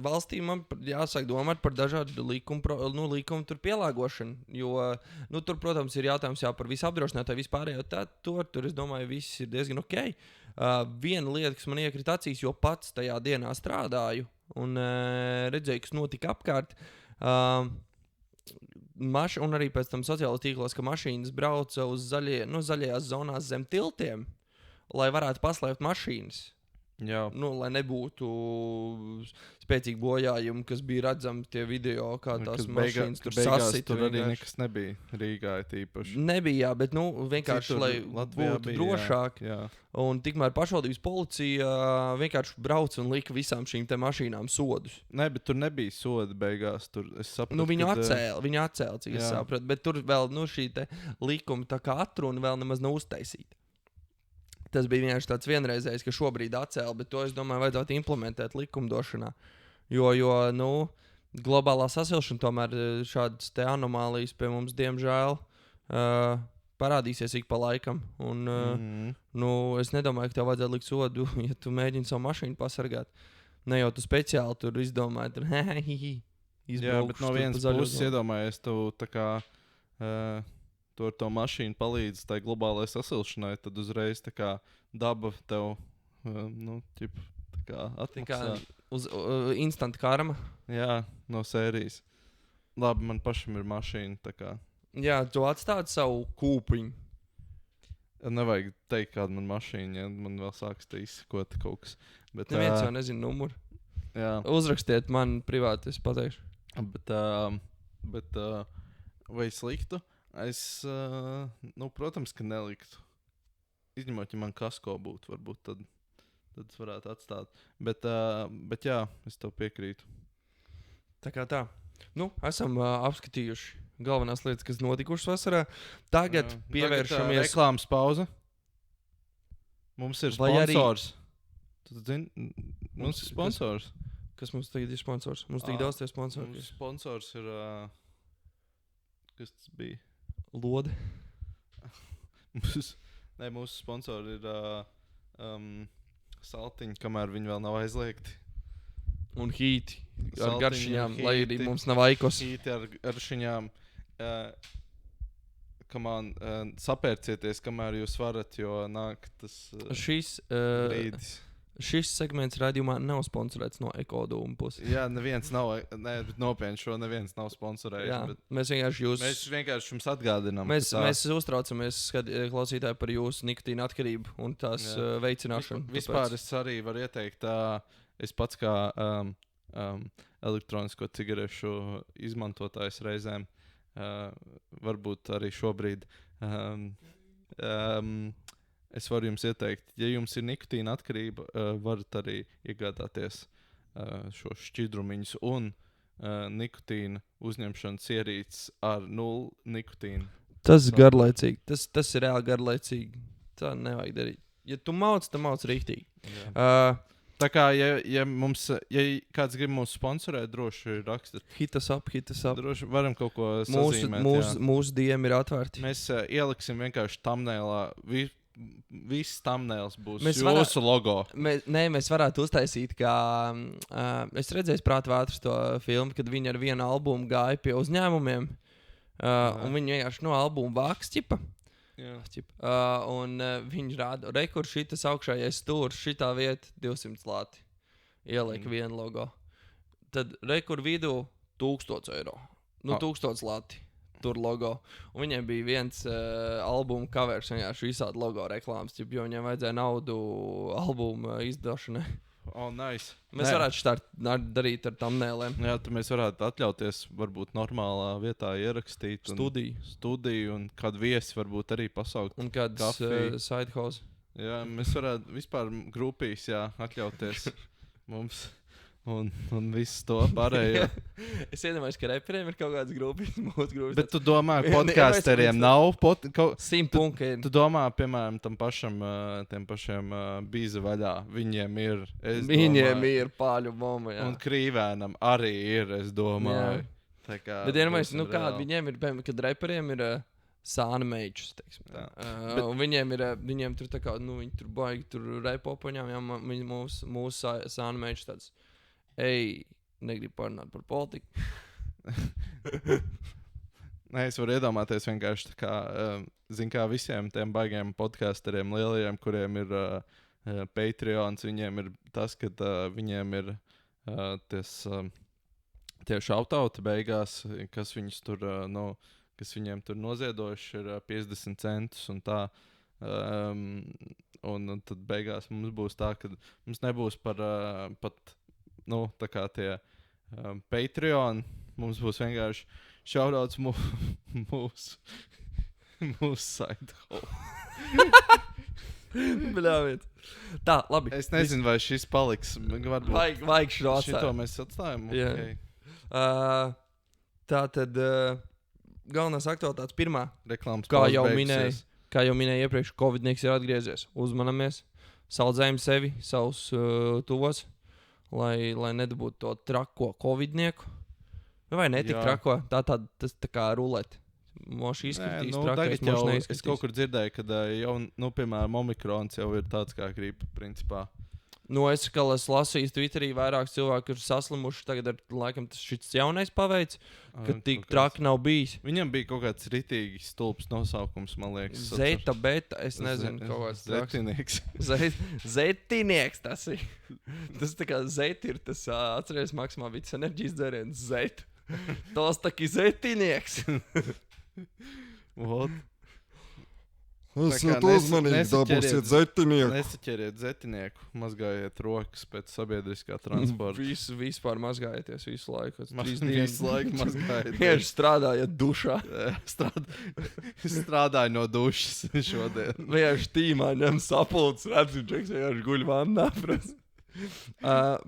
valstī man jāsāk domāt par dažādu likumu tur pielāgošanu, jo, tur, protams, ir jautājums par visu apdrošinātāju vispārējo, tur, es domāju, viss ir diezgan ok. Viena lieta, kas man iekrita acīs, jo pats tajā dienā strādāju un redzēju, kas notika apkārt, un arī pēc tam sociālajos tīklos, ka mašīnas brauca uz zaļajās zonās zem tiltiem. lai varētu paslēpt mašīnas. Jā. Lai nebūtu spēcīgi bojājumi, kas bija redzami tie video, kā tās mašīnas tur sasita. Tur arī nekas nebija Rīgā tīpaši. Nebija, jā, bet vienkārši, Citur lai Latvijā būtu bija, drošāk. Jā. Un tikmēr pašvaldības policija vienkārši brauc un lika visām šīm te mašīnām sodus. Nē, bet tur nebija soda beigās. Tur es sapratu, Viņu atcēla, cik es sapratu, bet tur vēl šī te likuma tā kā atruna vēl nemaz nav uztaisīta. Tas bija vienkārši tāds vienreizējs, ka šobrīd atcēla, bet to, es domāju, vajadzētu implementēt likumdošanā. Jo globālā sasilšana tomēr šādas te anomālijas pie mums, diemžēl, parādīsies ik pa laikam. Un, es nedomāju, ka tev vajadzētu likt sodu, ja tu mēģini savu mašīnu pasargāt. Ne jau tu speciāli tur izdomāji, tur izbraukšu. Jā, bet no vienas puses iedomājies, tu tā kā... Tu ar to mašīnu palīdzi tai globālajai sasilšanai, tad uzreiz tā kā daba tev, atmaksā. Uz instant karma. Jā, no sērijas. Labi, man pašam ir mašīna, tā kā. Jā, tu atstādi savu kūpiņu. Nevajag teikt, kāda man mašīna, ja man vēl sāks te izsakot kaut kas. Bet, neviens jau nezina numuru. Jā. Uzrakstiet man privāti, es pateikšu. Bet vai sliktu? Es, protams, ka neliktu. Izņemot, ja man kasko būtu, varbūt tad es varētu atstāt. Bet jā, es tev piekrītu. Tā kā tā. Esam apskatījuši galvenās lietas, kas notikušas vasarā. Tagad pievēršamies... Reklāmas pauze. Mums ir sponsors. Tu zini, mums ir sponsors. Kas mums tagad ir sponsors? Mums tik daudz tie sponsori. Mums sponsors ir... Kas tas bija? Lode. Mūsu sponsori ir saltiņi, kamēr viņi vēl nav aizliegti. Un hīti ar garšiņām, lai arī mums nav aikos. Hīti ar garšiņām. Sapērcieties, kamēr jūs varat, jo nāk tas brīdis. Šis segments raidījumā nav sponsorēts no Ekodūma puses. Jā, neviens nav, nopietni šo neviens nav sponsorējis. Jā, mēs vienkārši jums atgādinām. Mēs uztraucamies, klausītāji, par jūsu nikotīna atkarību un tās veicināšanu. Vispār es arī varu ieteikt, es pats kā elektronisko cigarešu izmantotājs reizēm, varbūt arī šobrīd... Es varu jums ieteikt, ja jums ir nikotīna atkarība, varat arī iegādāties šos šķidrumiņus un nikotīna uzņemšanas ierīces ar 0 nikotīnu. Tas ir garlaicīgi. Tas ir reāli garlaicīgi. Tā nevajag darīt. Ja tu mauc, tad mauc rīktīgi. Tā kā, ja kāds grib mūs sponsorēt, droši rakstīt. Hit us up. Droši varam kaut ko sazīmēt. Mūsu DM ir atvērti. Mēs ieliksim vienkārši thumbnailā. Viss thumbnails būs jūsu logo. Mēs varētu uztaisīt, kā es redzēju Prāta vētras to filmu, kad viņi ar vienu albumu gāja pie uzņēmumiem. Un viņi vienkārši no albuma vāks ķipa. Un viņi rāda, kur šitas augšējais stūrs, šitā vieta 200 lati. Ieliek vienu logo. Tad kur vidū 1000 eiro. 1000 lati. Tur logo. Un viņiem bija viens albuma covers, vienkārši visādi logo reklāmas, jo viņiem vajadzēja naudu albuma izdošanai. Nice. Mēs varētu darīt ar thumbnailiem. Jā, tad mēs varētu atļauties varbūt normālā vietā ierakstīt. Studiju un kādu viesi varbūt arī pasaukt. Un kādas sidehouse. Jā, mēs varētu vispār grupīs atļauties mums. Un viss to pārējo. Es iedomājos, ka reperiem ir kaut kādas grupas, mūsu grupas. Bet tu domā, podcasteriem nav? 100 punkti. Tu domā, piemēram, tiem pašiem Bīza vaļā. Viņiem ir, ir pāļu bomba, jā. Un Krīvēnam arī ir, es domāju. Bet iedomājos, kāda viņiem ir, kad reperiem ir sāna meičus, teiksim tā. Un viņiem tur tā kā, viņi tur baigi tur repopaņām, jā, mūsu sāna meičus tāds. Negribu parunāt par politiku. Nē, es varu iedomāties vienkārši tā kā, kā visiem tiem baigiem podcasteriem lielajiem, kuriem ir Patreons, viņiem ir tas, ka viņiem ir tie shoutouti beigās, kas viņus tur, kas viņiem tur noziedojuši ir 50 centus un tā. un tad beigās mums būs tā, ka mums nebūs pat, nu, tā kā tie Patreon, mums būs vienkārši šaurauts mūsu side hole. Bļāviet. Tā, labi. Es nezinu, vai šis paliks. Vajag šo atstāt. Šito mēs atstājam. Jā. Okay. Tā tad galvenās aktualitātes pirmā. Reklāmas Kā pauze jau beigusies. minēju iepriekš, Covidnieks ir atgriezies. Uzmanamies, saudzējam sevi, savus tuvos, lai nedabūtu to trako Covidnieku. Vai ne tik Jā. trako? Tas tā kā rulēt. Moši izskatīs trakais, tagad jau moši es neizskatīs. kaut kur dzirdēju, ka jau, nu, piemēram, Omikrons jau ir tāds, kā grib, principā. Nu, es lasīju Twitterī vairāk cilvēku, kurš saslimuši. Tagad ir laikam tas šits jaunais paveids, ka tik traki nav bijis. Viņam bija kaut kāds ritīgi stulbs nosaukums, man liekas. Zeta, beta, es nezinu, kaut kāds traks. Zetinieks. Zetinieks tas ir. Tas tā kā zeti ir tas, atceries, maksimā vidas enerģijas dzēriens zeta. Tas tā kā zetinieks. Vot. Esiet uzmanīgi, dabūsiet zetinieku. Nesaķeriet zetinieku, mazgājiet rokas pēc sabiedriskā transporta. Vispār mazgājieties visu laiku. Visu laiku mazgājiet. Vienkārši strādājat dušā. Strādāju no dušas šodien. Vienkārši tīmā ņem sapulces, redz, un čeks vienkārši guļ vannā.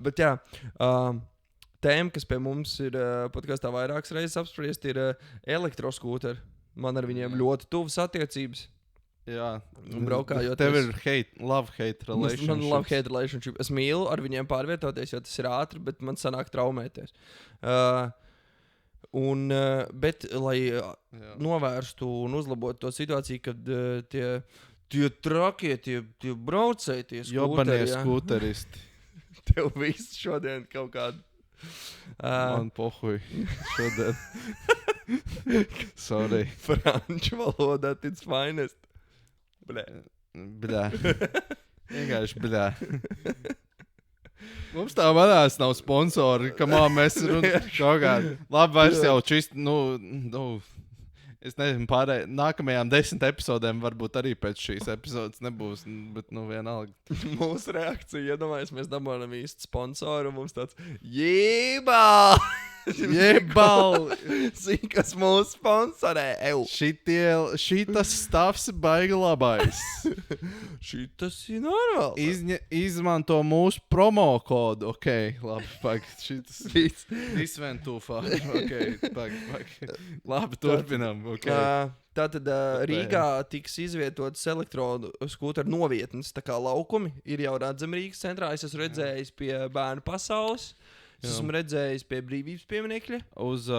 Bet jā, tēma, kas pie mums ir podkastā vairākas reizes apspriest, ir elektroskūteri. Man ar viņiem ļoti tuvas attiecības. Jā, braukājot. Tev ir love-hate relationship. Man love-hate relationship. Es mīlu ar viņiem pārvietoties, jo tas ir ātri, bet man sanāk traumēties. Bet, lai novērstu un uzlabotu to situāciju, kad tie trakie, tie braucēji, tie Jobanie skūteristi. Tev viss šodien kaut kādu. Man pohuj šodien. Sorry. Franču valodā tic finest. Bļā. Vienkārši bļā. Mums tā manās nav sponsori, kamā mēs kaut kādā. Labi, vairs jau čist, es nezinu, nākamajām 10 epizodēm varbūt arī pēc šīs epizodes nebūs, bet vienalga. Mūsu reakcija, iedomājies, mēs dabūjam īstu sponsoru, un mums tāds jebal! Jebal! Zini, kas mūs sponsorē? Šitas stāvs ir baigi labais. Šitas ir normāls. Izmanto mūsu promo kodu. Ok, labi, pagaid. Šitas this went too far. Ok, pagaid. Labi, turpinām. Okay. Tātad Rīgā tiks izvietotas elektroskūteru novietnes, tā kā laukumi ir jau redzami Rīgas centrā. Es esmu redzējis pie Bērnu pasaules. Es esmu redzējis pie Brīvības pieminekļa. Uz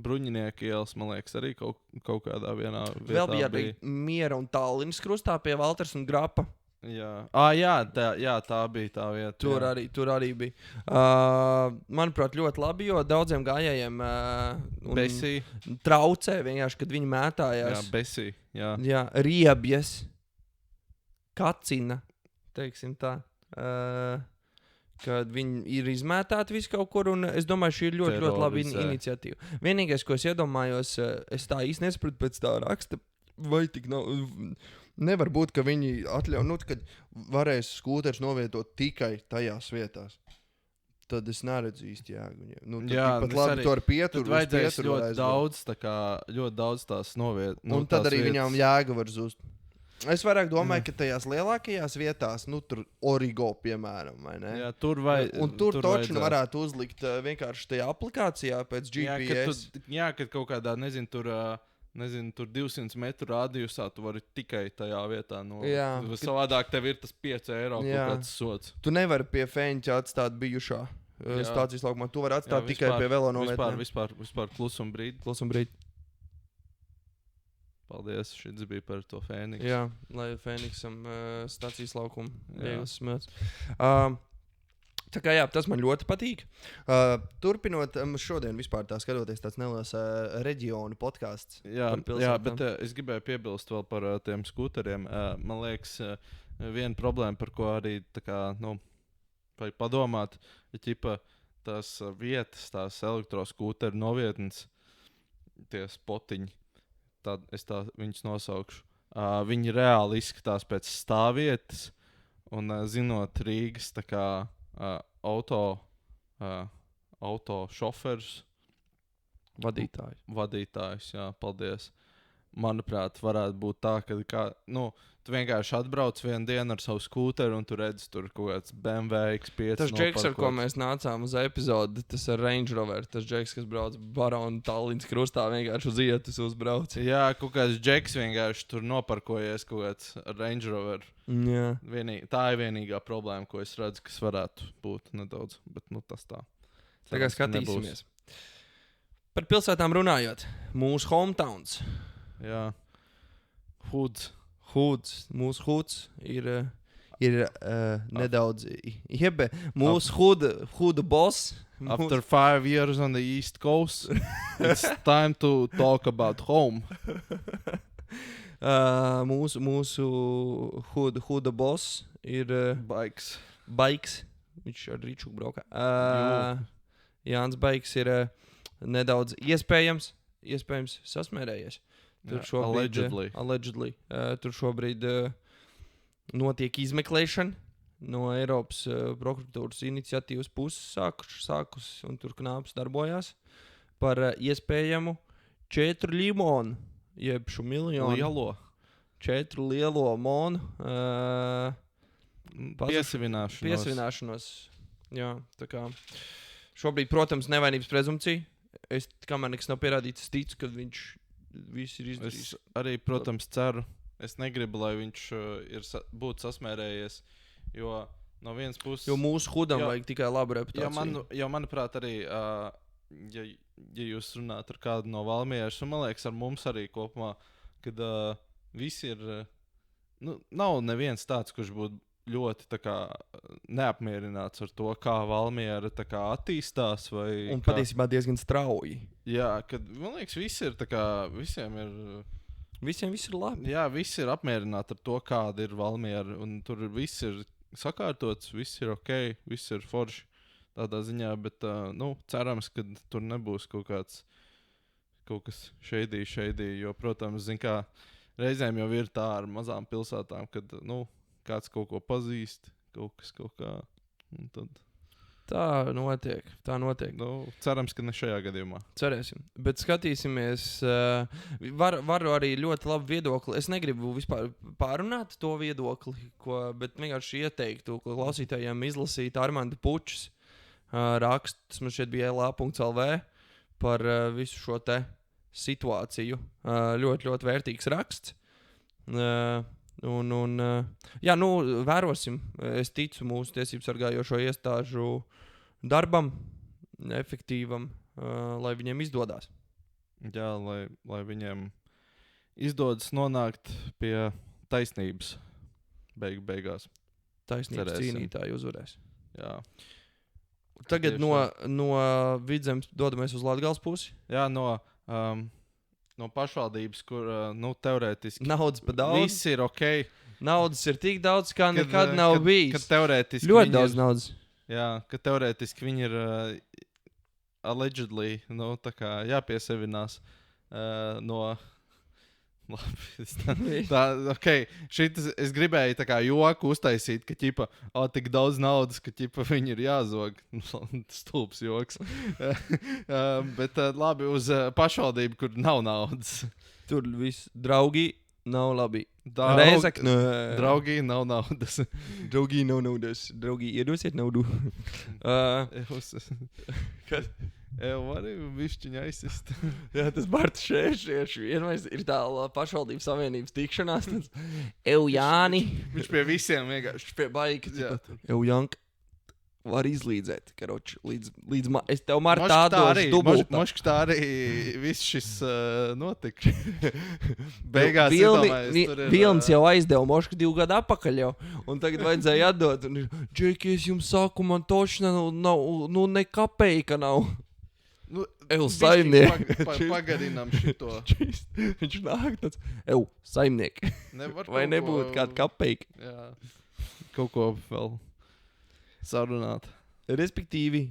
Bruņinieku ielas, man liekas, arī kaut kādā vienā vietā. Vēl bija arī Miera un Tallinas krustā pie Valters un Grapa. Jā, tā bija tā vieta. Tur arī bija. Manuprāt, ļoti labi, jo daudziem gājējiem traucē vienkārši, kad viņi mētājās. Jā, besī. Jā, riebjas, kacina, teiksim tā. Kad viņi ir izmētāti visu kaut kur, un es domāju, šī ir ļoti laba iniciatīva. Vienīgais, ko es iedomājos, es tā īsti nesapratu pēc tā raksta, vai tik nav. Nevar būt, ka viņi atļauj, kad varēs skūters novietot tikai tajās vietās. Tad es neredzu īsti jēgu. Pat labi, to ar pieturu. Tad vajadzēs ļoti daudz tās novietot. Un tad arī viņām jēga var zust. Es vairāk domāju, ka tajās lielākajās vietās, tur Origo, piemēram, vai ne? Jā, tur vajag. Un tur točinu varētu uzlikt vienkārši tajā aplikācijā pēc GPS. Jā, kad kaut kādā, nezinu, tur 200 metru rādījusā tu vari tikai tajā vietā. Savādāk tev ir tas 5 eiro kaut kāds sots. Tu nevari pie Feņķa atstāt bijušā stācijas laukumā. Tu vari atstāt tikai pie velo novietnēm. Vispār klusum brīdi. Paldies, šis bija par to Fēniksu. Jā, lai Fēniksam stācijas laukumu vieglas smēts. Tā kā jā, tas man ļoti patīk. Turpinot, šodien vispār tā skatoties tāds neliels reģionu podcasts. Jā, bet es gribēju piebilst vēl par tiem skūteriem. Man liekas, viena problēma, par ko arī tā kā, vajag padomāt, ja ķipa tās vietas, tās elektroskūteru novietnes, tie spotiņi. Tad es viņus nosaukšu. Viņi reāli izskatās pēc stāvvietas. Un zinot Rīgas tā kā auto šoferus. Vadītājs, jā, paldies. Manuprāt, varētu būt tā, ka tu vienkārši atbrauc vienu dienu ar savu skūteru un tu redzi tur kaut kāds BMW X5. Tas džeks, ar ko mēs nācām uz epizodi, tas ir Range Rover. Tas džeks, kas brauc Baronu Tallinas krustā, vienkārši uz ietas uzbrauc. Jā, kaut kāds džeks vienkārši tur noparkojies kaut kāds Range Rover. Jā. Tā ir vienīgā problēma, ko es redzu, kas varētu būt nedaudz, bet tas tā. Tā kā skatīsimies. Par pilsētām runājot, mūsu hometowns. Jā, Hoods. Mūsu hoods ir nedaudz mūsu hood boss. After 5 years on the East Coast, it's time to talk about home. Mūsu hood boss ir Bikes. Viņš ar Ričuku braukā. Jānis Baiks ir nedaudz iespējams sasmērējies. Tur šobrīd, allegedly. Tur šobrīd notiek izmeklēšana no Eiropas prokuratūras iniciatīvas puses sākus un tur knāps darbojās par iespējamu 4 limonu, jeb šo miljonu. 4 lielo monu piesavināšanos. Jā, tā kā šobrīd, protams, nevainības prezumpcija. Es, kamēr nekas nav pierādīts, es ticu, ka viņš viss ir izdarījis. Es arī, protams, ceru. Es negribu, lai viņš būtu sasmērējies, jo no vienas puses... Jo mūsu hudam vajag tikai labu reputāciju. Jo manuprāt, arī, ja jūs runājat ar kādu no Valmieras, un man liekas, ar mums arī kopumā, kad visi ir... nav neviens tāds, kurš būtu ļoti tā kā neapmierināts ar to, kā Valmiera tā kā attīstās. Un patiesībā diezgan strauji. Jā, kad man liekas, visiem ir... Visiem viss ir labi. Jā, visi ir apmierināti ar to, kāda ir Valmiera. Un tur viss ir sakārtots, viss ir ok, viss ir forši tādā ziņā. Bet, cerams, ka tur nebūs kaut kas shady. Jo, protams, zin kā, reizēm jau ir tā ar mazām pilsētām, kad, kāds kaut ko pazīst, kaut kā. Tad... Tā notiek. Cerams, ka ne šajā gadījumā. Cerēsim. Bet skatīsimies. Varu arī ļoti labu viedokli. Es negribu vispār pārunāt to viedokli, bet vienkārši ieteiktu klausītājiem izlasīt Armanda Pučs rakstu. Tas man šeit bija LA.lv par visu šo te situāciju. Ļoti, ļoti vērtīgs raksts. Vērosim. Es ticu mūsu tiesību sargājošo iestāžu darbam, efektīvam, lai viņiem izdodas. Jā, lai viņiem izdodas nonākt pie taisnības beigās. Taisnības cīnītāji uzvarēs. Jā. Tagad no Vidzemes dodamies uz Latgales pusi. Jā, no pašvaldības, kur, teorētiski... Naudas pa daudz. Viss ir ok. Naudas ir tik daudz, kā nekad nav bijis. Kad teorētiski... Ļoti daudz naudas. Jā, ka teorētiski viņi ir allegedly, tā kā jāpiesevinās no... Labi, ok. Es gribēju tā kā joku uztaisīt, ka ķipa, tik daudz naudas, ka ķipa viņi ir jāzog. Stulbs joks. Bet labi, uz pašvaldību, kur nav naudas. Tur viss draugi nav labi. Draugi nav naudas. Draugi nav naudas. Draugi, iedosiet naudu. Kad? Vari višķiņa aizsist. Jā, tas Barta Šēšies vienmēr ir tā pašvaldības savienības tikšanās. Jāni. Viņš pie visiem vienkārši. Viņš pie baigi. Janka, var izlīdzēt, karoči. Es tev martā došu dubultā. Mošks tā arī viss šis notika. Beigās Vilnis jau aizdeva Mošku 2 gadu atpakaļ jau. Un tagad vajadzēja atdot. Džeki, es jums saku, man toši nav, ne kapeika nav. Saimnieki. Pagarinām šito. Viņš nāk tāds, saimnieki. Vai nebūtu kāda kapeika? Jā. Kaut ko vēl sarunāt. Respektīvi,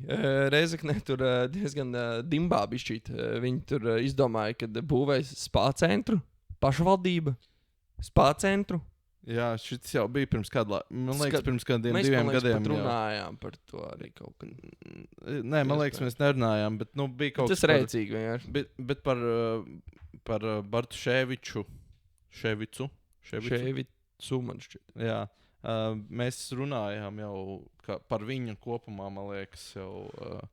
Rezekne tur diezgan dimbā bišķīt. Viņi tur izdomāja, kad būvēs spā centru, pašvaldība. Spā centru. Jā, šis jau bija pirms kāda laika. Man liekas, pirms kādiem 2 gadiem. Mēs runājām par to arī kaut kad. Nē, man liekas, mēs nerunājām, bet bija kaut kas tas rēcīgi vienkārši. Bet par Bartu Ševicu, man šķiet. Jā, mēs runājām jau par viņu kopumā, man liekas, jau.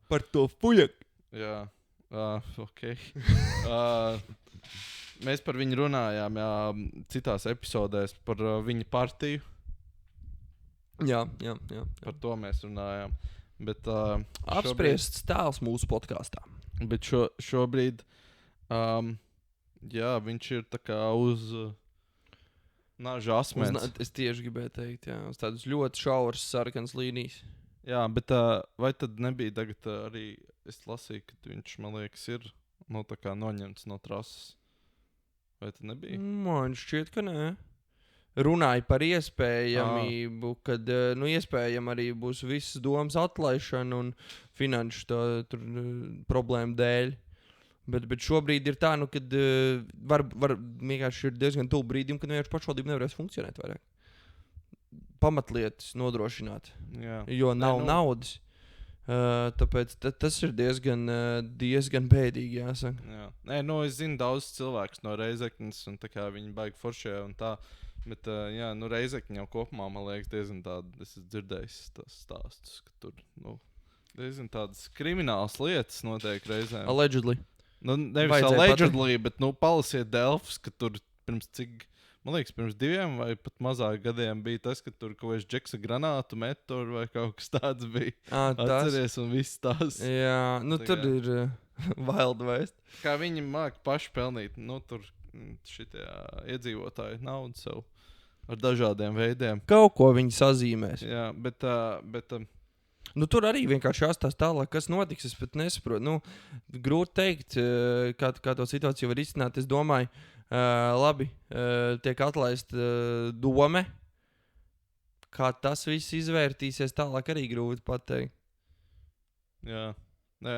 Par to fujaku. Jā, ok. Mēs par viņu runājām, citās epizodēs par viņa partiju. Jā. Par to mēs runājām. Bet, apspriests tēls mūsu podkāstā. Bet šobrīd, viņš ir tā kā uz naža asmens. Es tieši gribēju teikt, uz tādas ļoti šauras sarkanas līnijas. Jā, bet vai tad nebija tagad arī, es lasīju, ka viņš, man liekas, ir tā kā noņemts no trases. Vai tad nebija? Man šķiet, ka nē. Runāja par iespējamību, kad iespējami arī būs visas domas atlaišana un finanšu problēmu dēļ. Bet šobrīd ir tā, kad var vienkārši ir diezgan tuvu brīdim, kad vienkārši pašvaldība nevarēs funkcionēt vairāk. Pamatlietas nodrošināt, jo nav naudas. Tāpēc tas ir diezgan bēdīgi, jāsaka. Jā. Nē, es zinu daudz cilvēkus no Reizeknes, un tā kā viņi baigi foršie un tā. Bet, Reizekne jau kopumā, man liekas, diezgan tāda, es esmu dzirdējis tās stāstus, ka tur, diezgan tādas kriminālas lietas notiek reizēm. Allegedly. Nevis allegedly, bet, palasiet Delfus, ka tur pirms cik... Man liekas, pirms 2 vai pat mazāk gadiem bija tas, ka tur kaut kāds Džeksa granātu met tur vai kaut kas tāds bija. Atceries un viss tās. Jā, tur ir Wild West. Kā viņi māk paši pelnīt, tur šitie iedzīvotāji naudu sev ar dažādiem veidiem. Kaut ko viņi sazīmēs. Jā, bet tur arī vienkārši jāstāsta tālāk, kas notiks. Es pat nesaprotu. Grūti teikt, kā to situāciju var izcināt. Es domāju, labi, tiek atlaista dome. Kā tas viss izvērtīsies tālāk, arī grūti pateikt. Jā. Nē,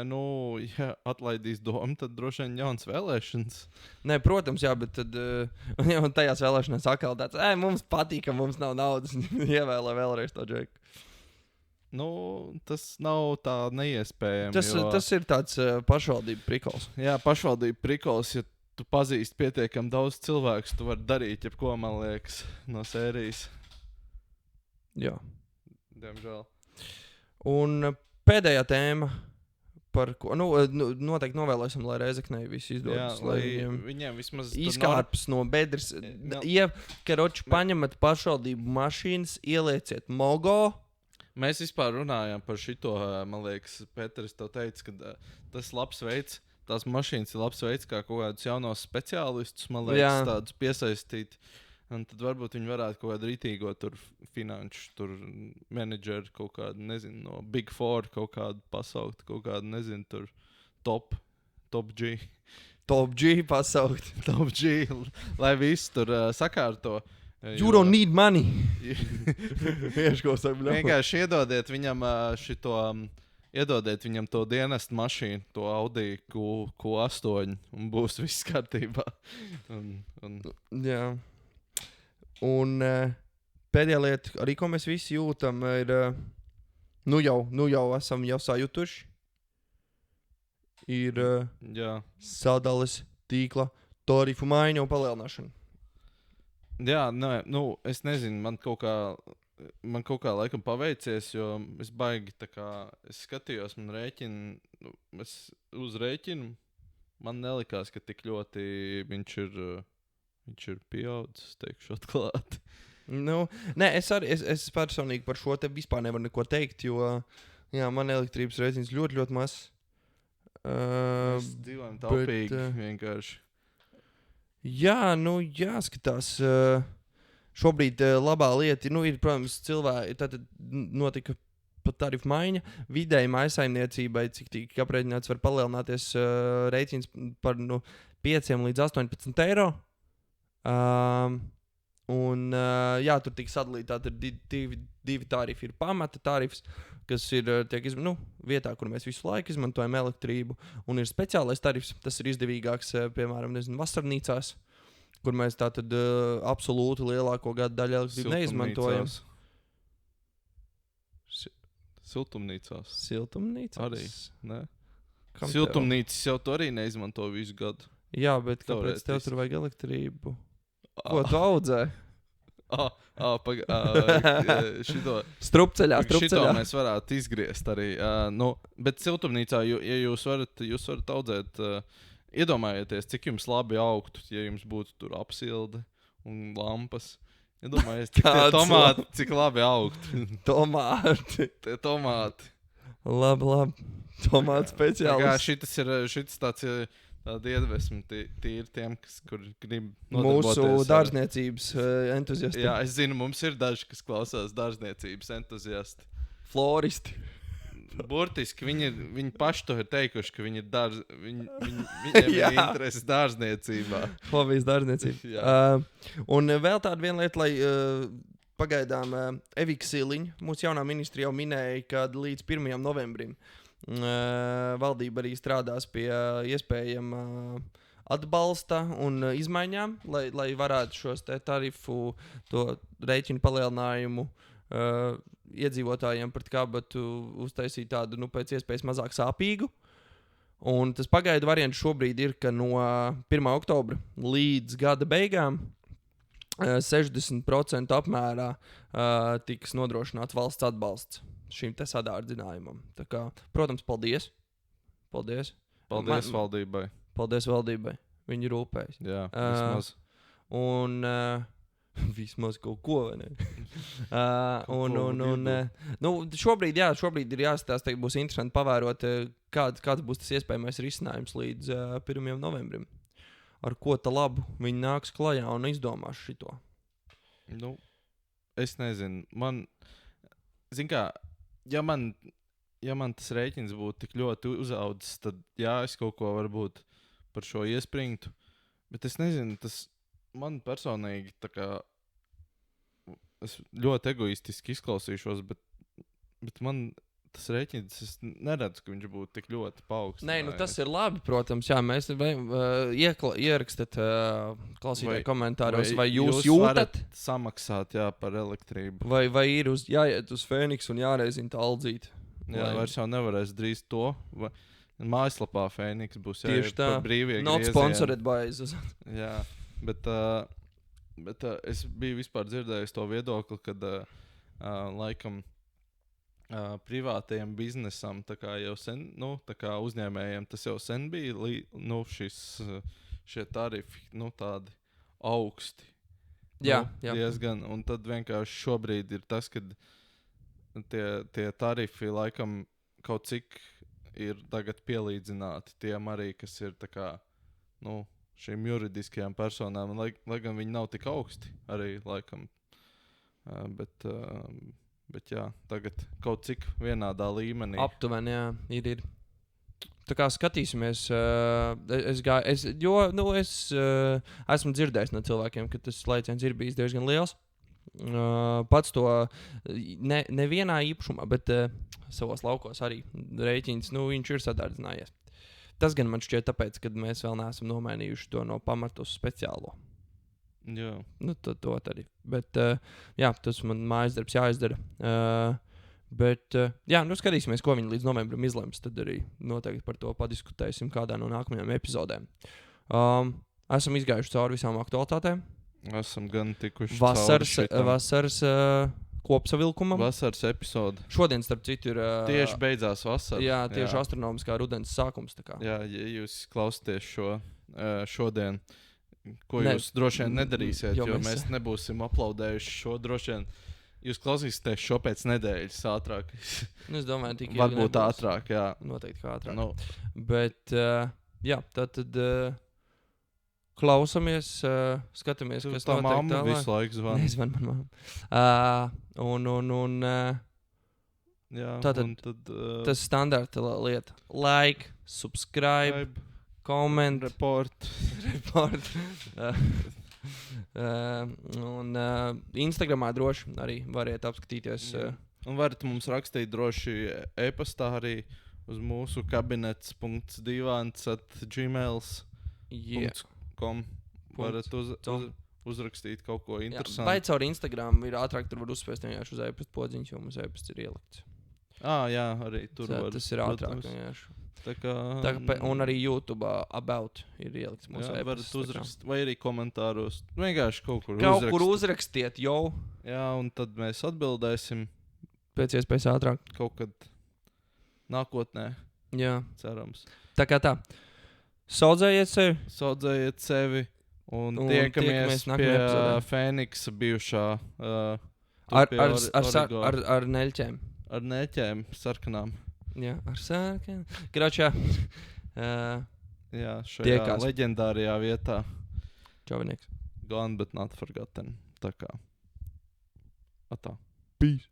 ja atlaidīs domu, tad droši vien jauns vēlēšanas. Nē, protams, jā, bet tad tajās vēlēšanās atkal tāds, mums patīk, ka mums nav naudas. Ievēlē vēlreiz to Džeku. Tas nav tā neiespējami. Tas ir tāds pašvaldību prikols. Jā, pašvaldību prikols, ja tu pazīsti pietiekami daudz cilvēkus, tu vari darīt jebko, man liekas, no sērijas. Jā. Diemžēl. Un pēdējā tēma, par ko noteikti novēlēsim, lai Reizeknei viss izdodas. Jā, lai viņiem vismaz izkārpas no bedres. Ja karoči paņemat pašvaldību mašīnas, ielieciet Mogo. Mēs vispār runājām par šito, man liekas, Pēteris tev teica, ka tas labs veids, tās mašīnas ir labs veids, kā kaut kādus jaunos speciālistus, man liekas, tādus piesaistīt. Un tad varbūt viņi varētu kaut kādu rītīgo finanšu menedžeru, kaut kādu, nezinu, no Big Four kaut kādu pasaukt, kaut kādu, nezinu, Top G. Top G pasaukt. Top G, lai viss tur sakārto. You don't need money. Vienkārši iedodiet viņam iedodiet viņam to dienestu mašīnu, to Audi Q8, un būs viss kārtībā. Jā. Un pēdējā lieta, arī ko mēs visi jūtam, ir, jau esam sajutuši, ir sadales tīkla tarifu maiņu un palielināšanu. Jā, es nezinu, man kaut kā laikam paveicies, jo es baigi tā kā, es skatījos, man rēķinu, uz rēķinu, man nelikās, ka tik ļoti viņš ir pieaudzis, teikšu atklāti. Nē, es personīgi par šo te vispār nevaru neko teikt, jo, man elektrības rēķins ļoti, ļoti mazs. Mēs dzīvojam taupīgi, vienkārši. Jā, jāskatās. Šobrīd labā lieta ir, protams, cilvēki, tad notika pat tarifu maiņa. Vidēji mājsaimniecībai, cik tika aprēķināts, var palielināties rēķins par 5 līdz 18 eiro. Tur tika sadalīti tātad divi tarifi. Ir pamata tarifs, kas ir vietā, kur mēs visu laiku izmantojam elektrību, un ir speciālais tarifs, tas ir izdevīgāks, piemēram, vasarnīcās, kur mēs tātad absolūti lielāko gadu daļu elektrību neizmantojam. Siltumnīcās. Arī, ne? Kam Siltumnīcas jau tu arī neizmanto visu gadu. Jā, bet kāpēc tev tur vajag elektrību? Ko tu audzē? Šito Strupceļā. Šito mēs varētu izgriezt arī. Bet siltumnīcā, ja jūs varat audzēt, iedomājieties, cik jums labi augtu, ja jums būtu tur apsilde un lampas. Iedomājieties, cik tie tomāti, cik labi augtu. Tomāti. Tomāti. Labi. Tomāti speciālists. Šitas tāda iedvesma tīri tiem, kur grib nodarboties. Mūsu dārzniecības entuziasti. Jā, es zinu, mums ir daži, kas klausās dārzniecības entuziasti. Floristi. Burtiski viņi paši to ir teikuši, ka viņi ir viņiem ir interesi dārzniecībā. Hobijs dārzniecība. Un vēl tāda viena lieta, lai pagaidām Evika Siliņa, mūsu jaunā ministra jau minēja, ka līdz 1. novembrim valdība arī strādās pie iespējama atbalsta un izmaiņām, lai varētu šos tarifu, to rēķinu palielinājumu iedzīvotājiem pret kabatu uztaisīt tādu pēc iespējas mazāk sāpīgu. Un tas pagaidu variants šobrīd ir, ka no 1. oktobra līdz gada beigām 60% apmērā tiks nodrošināts valsts atbalsts šim te sadārdzinājumam. Tā kā, protams, paldies. Paldies valdībai. Paldies valdībai. Viņi rūpējas. Jā, vismaz. Un vismaz kaut ko, vai ne? Šobrīd ir jāstāsta, ka būs interesanti pavērot, kāds būs tas iespējamais risinājums līdz 1. novembrim. Ar ko ta labu viņi nāks klajā un izdomās šito? Es nezinu. Zin kā, ja man tas rēķins būtu tik ļoti uzaudzis, tad jā, es kaut ko varbūt par šo iespringtu. Bet es nezinu, tas man personīgi tā kā es ļoti egoistiski izklausīšos, bet man tas rēķins, es neredzu, ka viņš būtu tik ļoti paaugstinājies. Nē, tas ir labi, protams. Jā, mēs ierakstat klausītāju komentāros, vai jūs jūtat samaksāt par elektrību. Vai ir jāiet uz Fēniks un jāreizina tā aldzīt. Jā, vairs jau nevarēs drīz to. Mājaslapā Fēniks būs jāiet par brīvie griezieni. Not sponsored by. Jā, bet es biju vispār dzirdējis to viedokli, kad laikam privātajam biznesam tā kā jau sen, tā kā uzņēmējiem tas jau sen bija, šie tarifi, tādi augsti. Jā. Diezgan, un tad vienkārši šobrīd ir tas, kad tie tarifi laikam kaut cik ir tagad pielīdzināti tiem arī, kas ir tā kā, šīm juridiskajām personām, lai gan viņi nav tik augsti arī laikam, bet jā, tagad kaut cik vienādā līmenī. Aptuveni, jā, ir. Tā kā skatīsimies, es esmu dzirdējis no cilvēkiem, ka tas laiciens ir bijis diezgan liels. Pats to nevienā īpašumā, bet savos laukos arī rēķins, viņš ir sadārdzinājies. Tas gan man šķiet tāpēc, kad mēs vēl neesam nomainījuši to no pamatu uz speciālo. Jā. To arī. Bet, jā, tas man mājas darbs jāizdara. Bet, jā, skatīsimies, ko viņi līdz novembrim izlems. Tad arī noteikti par to padiskutēsim kādā no nākamajām epizodēm. Esam izgājuši cauri visām aktualitātēm. Esam gan tikuši vasaras kopsavilkumam. Vasaras epizode. Šodien, starp citu, ir... Tieši beidzās vasara. Jā, tieši astronomiskā rudens sākums. Tā kā. Jā, ja jūs klausāties šodien, ko jūs droši vien nedarīsiet, jo mēs nebūsim aplaudējuši šo droši vien. Jūs klausīsieties šo pēc nedēļas ātrāk. Es domāju, tikai varbūt ātrāk, jā. Noteikti kā ātrāk. Bet, jā, tad klausamies, skatāmies, kas tā notiek mamma tālāk. Visu laiku zvan. Nezvan man mamma. Jā, tātad tas standarta lieta. Like, subscribe. Comment, report. Un Instagramā droši arī variet apskatīties. Un varat mums rakstīt droši e-pastā arī uz mūsu kabinets.divans@gmail.com. varat uzrakstīt kaut ko interesantu. Vai caur Instagram ir ātrāk, tur var uzspēst vienkārši uz e-pasta podziņš, jo mums e-pasts ir ielikts. Jā, arī tur var. Tas ir ātrāk vienkārši. Un arī YouTube about ir ielikts mūsu e-pasts. Varat uzrakstīt, vai arī komentāros. Vienkārši kaut kur uzrakstiet jau. Jā, un tad mēs atbildēsim. Pēc iespējas ātrāk. Kaut kad nākotnē. Jā. Cerams. Tā kā tā. Saudzējiet sevi. Un tiekamies pie Fēniksa bijušā. Ar neļķēm. Ar neļķēm sarkanām. Jā, ar sarkanām. Kročā. Jā, šajā leģendārajā vietā. Čovinieks. Gone but not forgotten. Tā kā. Atā. Peace.